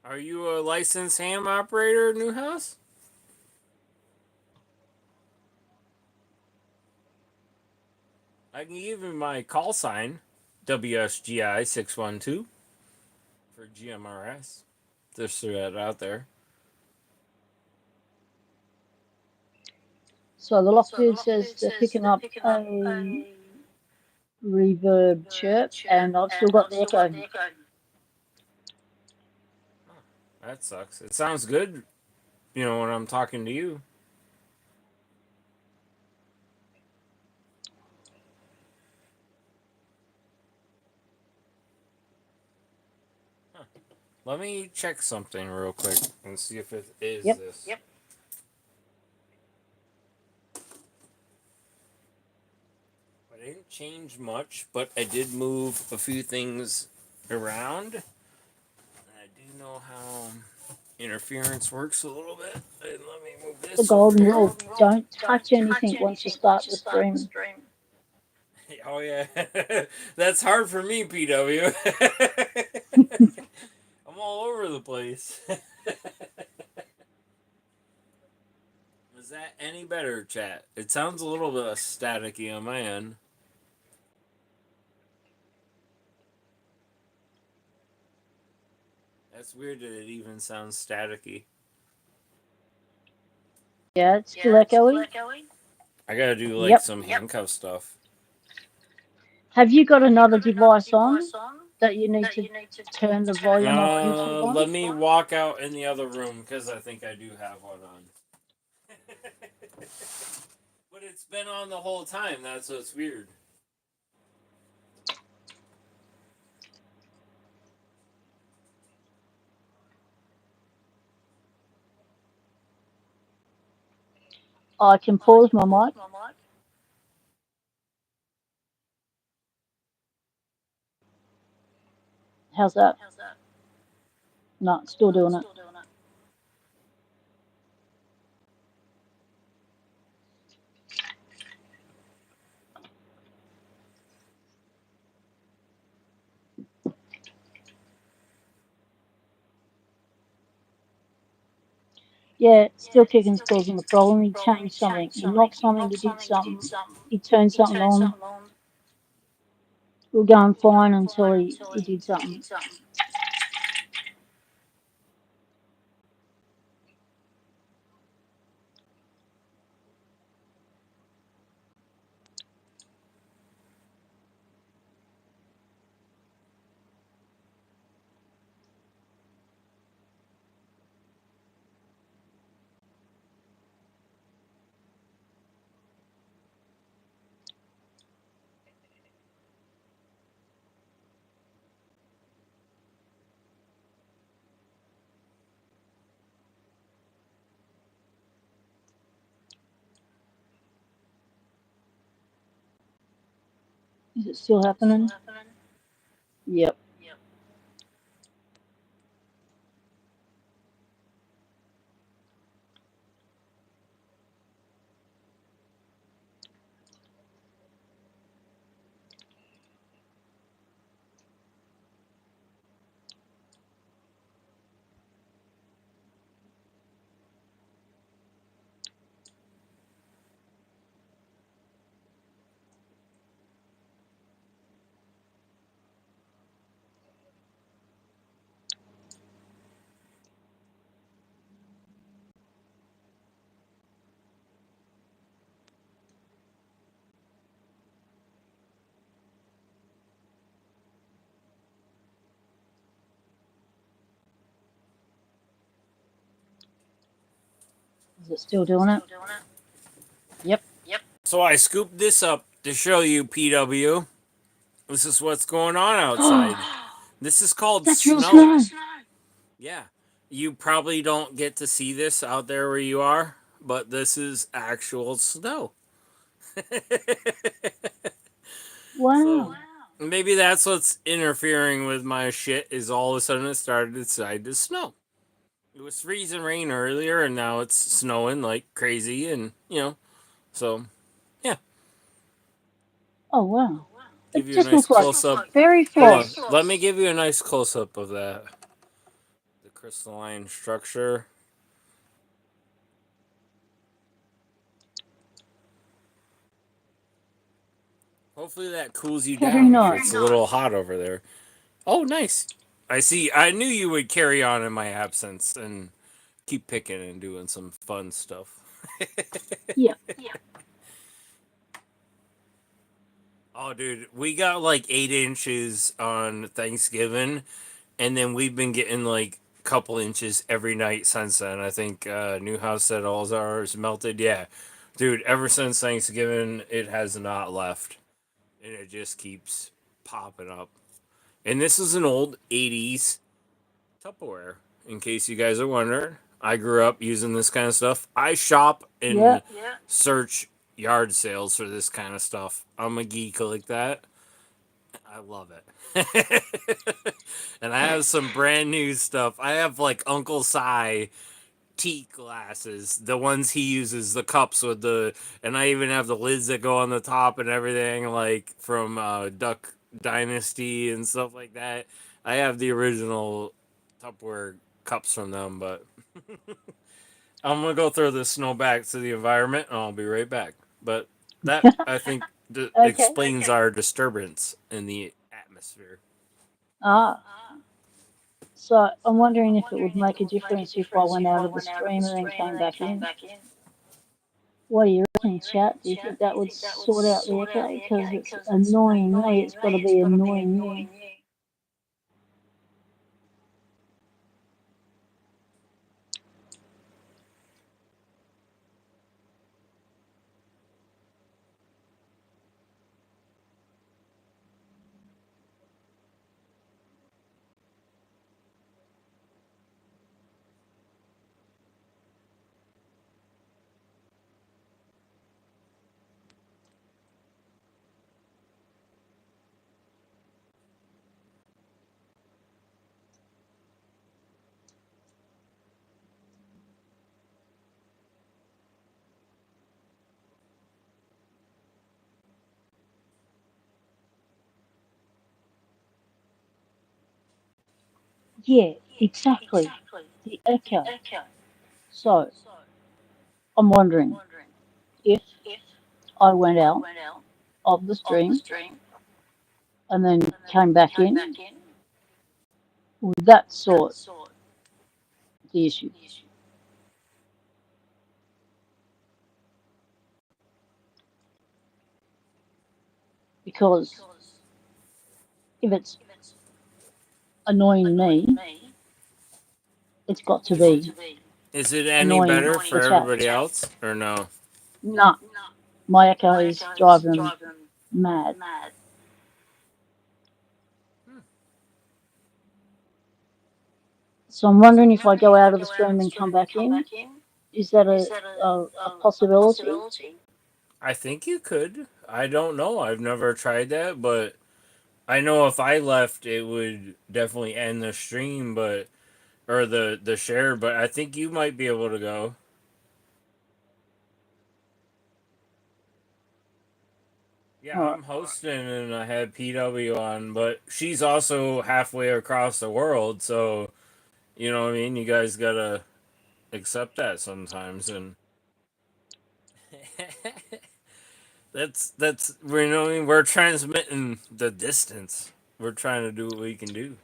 Are you a licensed ham operator, Newhouse? I can give you my call sign, WSGI 612 for GMRS. Just threw that out there. So the Lockbeard says they're picking up a reverb chirp, and I've still got the echo. That sucks. It sounds good, when I'm talking to you. Huh. Let me check something real quick and see if it is this. Yep. I didn't change much, but I did move a few things around. I do know how interference works a little bit. Let me move this. The golden rule: don't touch anything once you start the stream. Oh yeah, that's hard for me, PW. I'm all over the place. Is that any better, chat? It sounds a little bit staticky on my end. That's weird that it even sounds staticky. Yeah, it's still echoey. I gotta do some handcuff stuff. Have you got another device on? that you need to turn the volume off YouTube on? Let me walk out in the other room because I think I do have one on. But it's been on the whole time. That's what's weird. I can pause my mic. How's that? No, it's still doing it. Yeah, still kicking's causing the problem. He changed something. He knocked something, he did something, he turned something on. We were going fine until he did something. Is it still happening? Yep. Is it still doing it? Yep. So I scooped this up to show you, PW. This is what's going on outside. This is called That's real snow. snow. Yeah. You probably don't get to see this out there where you are, but this is actual snow. Wow. So maybe that's what's interfering with my shit is all of a sudden it started to decide to snow. It was freezing rain earlier and now it's snowing like crazy and so yeah. Oh wow. Give It you a just nice looks like close up. fairy Hold on. floss. Let me give you a nice close up of that. The crystalline structure. Hopefully that cools you Very down if nice. it's a little hot over there. Oh, nice. I see. I knew you would carry on in my absence and keep picking and doing some fun stuff. Yeah. Oh, dude, we got like 8 inches on Thanksgiving, and then we've been getting like a couple inches every night since then. I think Newhouse said all ours melted. Yeah, dude, ever since Thanksgiving, it has not left, and it just keeps popping up. And this is an old 80s Tupperware, in case you guys are wondering. I grew up using this kind of stuff. I shop Yeah. and search yard sales for this kind of stuff. I'm a geek like that. I love it. And I have some brand new stuff. I have like Uncle Si teak glasses, the ones he uses, the cups with the, and I even have the lids that go on the top and everything, like from Duck Dynasty and stuff like that. I have the original Tupperware cups from them, but I'm gonna go throw this snow back to the environment, and I'll be right back. But that I think Okay. explains our disturbance in the atmosphere. Ah. So I'm wondering if it would make a difference if I went out of the stream and then came back in. What do you reckon, chat? Do you think that would sort out the echo? Because it's annoying me. It's got to be annoying you. Yeah, exactly. The echo. So I'm wondering if I went out of the stream and then came back in, would that sort the issue? Because if it's annoying me, it's got to Is be is it any annoying better for the chat. everybody else or no? Nah, my echo is driving them mad. So I'm wondering if I go out of the stream and come back in, is that a possibility? I think you could. I don't know. I've never tried that, but I know if I left, it would definitely end the stream, but or the share. But I think you might be able to go. Yeah, Alright, I'm hosting and I had PW on, but she's also halfway across the world, so you know what I mean. You guys gotta accept that sometimes, and that's you know what I mean. We're transmitting the distance. We're trying to do what we can do.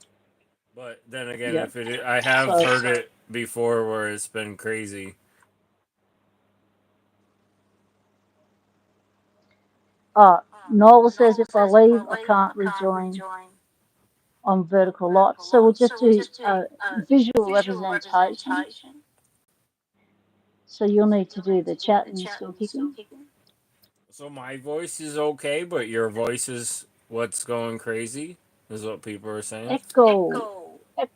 But then again, yeah. if it, I have So, heard it before where it's been crazy. Noel says if I leave, I can't rejoin on vertical light. So we'll just do a visual representation. So you'll need to do the chat and still kicking. So my voice is okay, but your voice is what's going crazy, is what people are saying. Echo,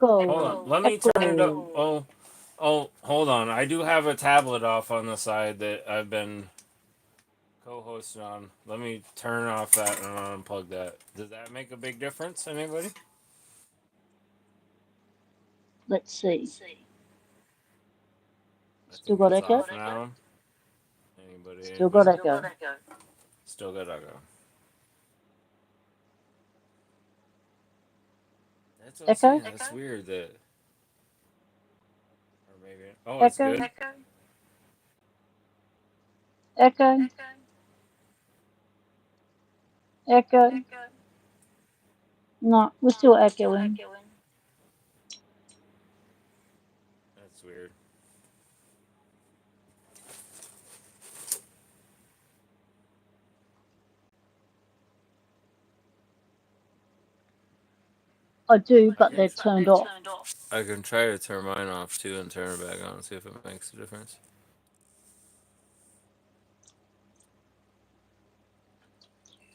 Hold on, echo, let me turn it up. echo. Oh, hold on. I do have a tablet off on the side that I've been co-hosting on. Let me turn off that and unplug that. Does that make a big difference? Anybody? Let's see. I Still think got it's echo? off now. Anybody? Still got Anybody? echo. Still got echo. That's what I'm Echo? saying. That's weird. That or maybe. Oh, it's Echo? good. Echo? Echo? No, we're still echoing. That's weird. I do, but they're turned off. I can try to turn mine off too and turn it back on and see if it makes a difference.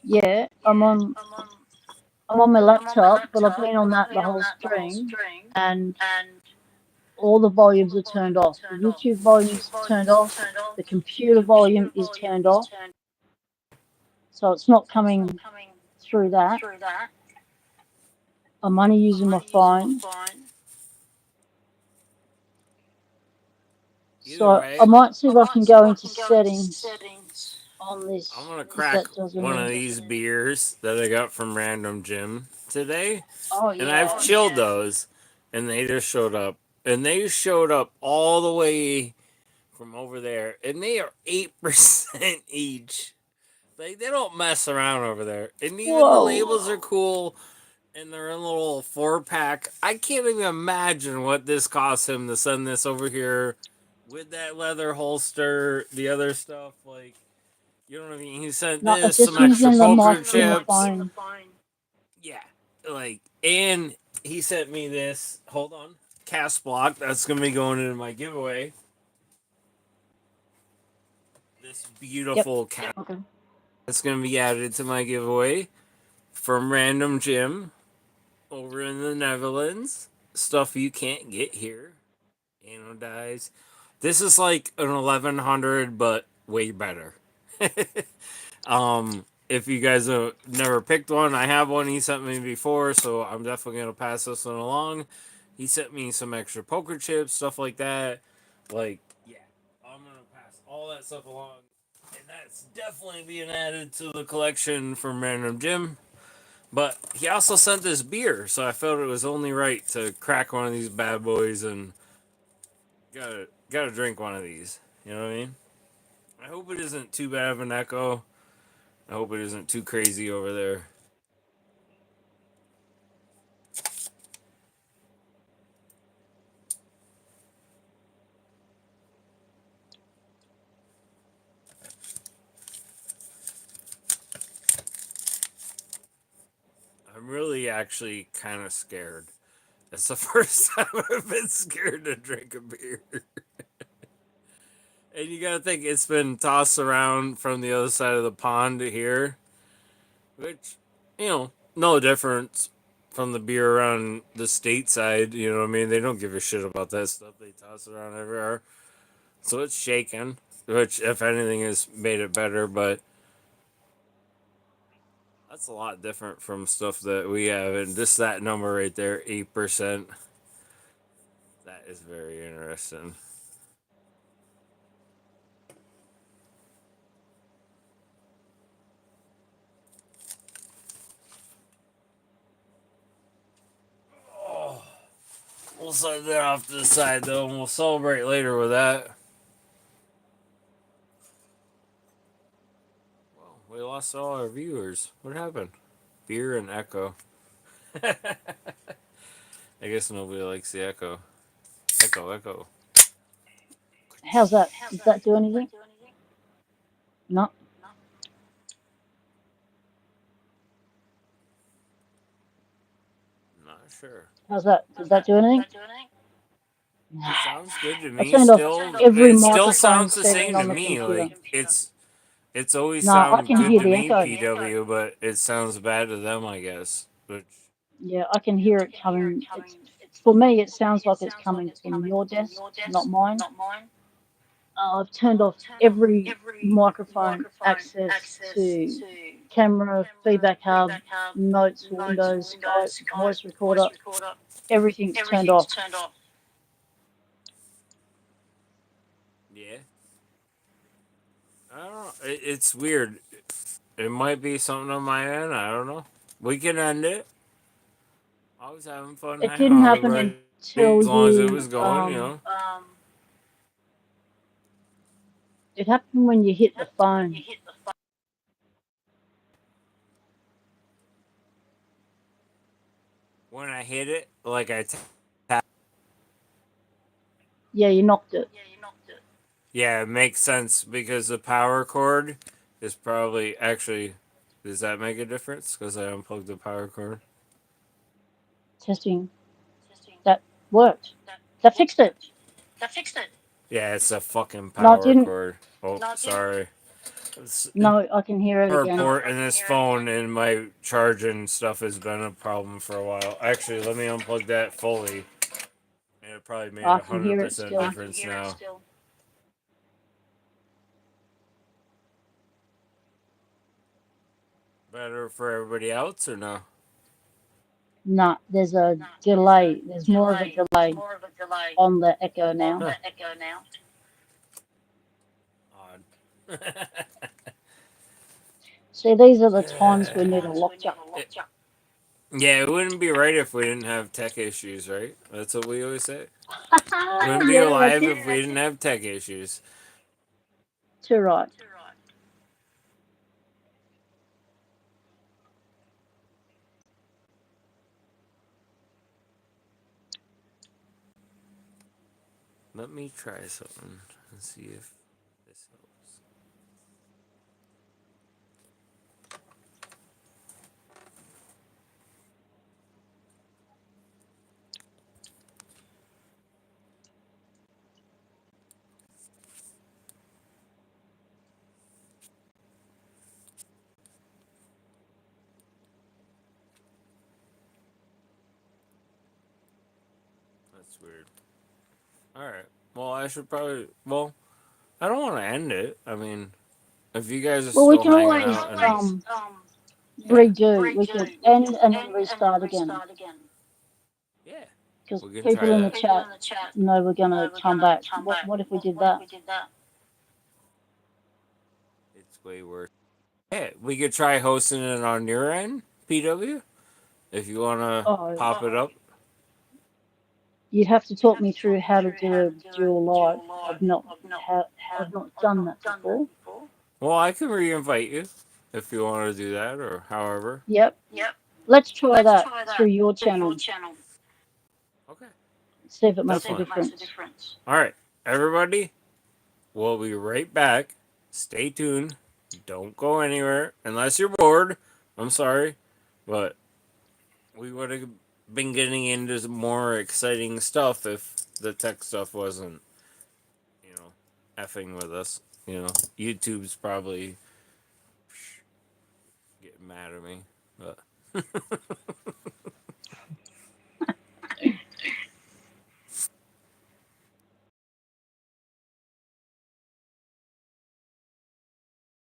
Yeah, I'm on my laptop, but I've been on that the whole stream, and all the volumes are turned off. The YouTube volume's turned off. The computer volume is turned off, so it's not coming through that. I'm only using my phone, Either so I way, might see if I can go into settings on I'm this gonna if crack that does one of any. these beers that I got from Random Jim today, Oh and I've yeah. chilled those, and they just showed up, and they showed up all the way from over there, and they are 8% each. Like they don't mess around over there, and even the Whoa. labels are cool, and they're in a little 4 pack. I can't even imagine what this cost him to send this over here with that leather holster, the other stuff. Like, you know what I mean? He sent No, I'm this, some just extra using the poker mic in the chips. phone. Yeah, like, and he sent me this. Hold on, cast block. That's gonna be going into my giveaway. This Yep. beautiful cast Okay. that's gonna be added to my giveaway from Random Jim over in the Netherlands. Stuff you can't get here. Anodized. This is like an 1100, but way better. If you guys have never picked one, I have one he sent me before, so I'm definitely gonna pass this one along. He sent me some extra poker chips, stuff like that. Like, yeah, I'm gonna pass all that stuff along, and that's definitely being added to the collection from Random Jim. But he also sent this beer, so I felt it was only right to crack one of these bad boys and gotta drink one of these. You know what I mean? I hope it isn't too bad of an echo. I hope it isn't too crazy over there. I'm really actually kind of scared. It's the first time I've been scared to drink a beer. And you gotta think it's been tossed around from the other side of the pond to here, which, no difference from the beer around the stateside. You know what I mean? They don't give a shit about that stuff. They toss it around everywhere. So it's shaken, which, if anything, has made it better, but that's a lot different from stuff that we have. And just that number right there, 8%, that is very interesting. We'll set that off to the side, though, and we'll celebrate later with that. Well, we lost all our viewers. What happened? Beer and echo. I guess nobody likes the echo. Echo, echo. How's that? Does that do anything? No. Not sure. How's that? Does that do anything? It sounds good to I me. turned off Still, every it still microphone sounds the setting same to on the me. computer. Like it's always No, I sound can good hear to the me, echo. PW, but it sounds bad to them, I guess. Which Yeah, I can hear it coming. It's for me. It sounds like it's coming from your desk, not mine. I've turned off every microphone access to camera, feedback hub, notes for Windows, Skype, voice recorder. Everything's turned off. yeah, I don't know. It's weird. It might be something on my end. I don't know. We can end it. I was having fun It hanging didn't out with happen everybody until as long as it you. was going. It happened when you hit the phone. When I hit it, like Yeah, you knocked it. yeah, it makes sense because the power cord is probably actually. Does that make a difference? Because I unplugged the power cord. Testing. That worked. That fixed it. Yeah, it's a fucking No, it power didn't. cord. Oh, sorry. It's, No, I can hear it power again. port in this phone and my charging stuff has been a problem for a while. Actually, let me unplug that fully. And it probably made I can hear it 100% still. difference now. Better for everybody else or no? No, there's a delay. There's more of a delay on the echo now. Odd. See, these are the times we need a lockjaw. Yeah, it wouldn't be right if we didn't have tech issues, right? That's what we always say. Wouldn't be Yeah, that's alive it. if we didn't have tech issues. Too right. Let me try something and see if this helps. That's weird. Alright. Well, I should probably. Well, I don't want to end it. I mean, if you guys are Well, we still can hanging always out and. Yeah. redo. We could end and then restart again Yeah. because We can people try in the that. chat know we're gonna come back. What if we did that? It's way worse. Yeah, we could try hosting it on your end PW, if you want to Oh, pop it up. you'd have to talk me through how to do a dual live. Ha- I've not done that before. Well, I can re-invite you if you want to do that, or however. Yep. Let's try that through your channel. Okay, See if it that's makes a fine. difference. All right, everybody, we'll be right back. Stay tuned. Don't go anywhere unless you're bored. I'm sorry, but we would have been getting into some more exciting stuff if the tech stuff wasn't, you know, effing with us. You know, YouTube's probably getting mad at me, but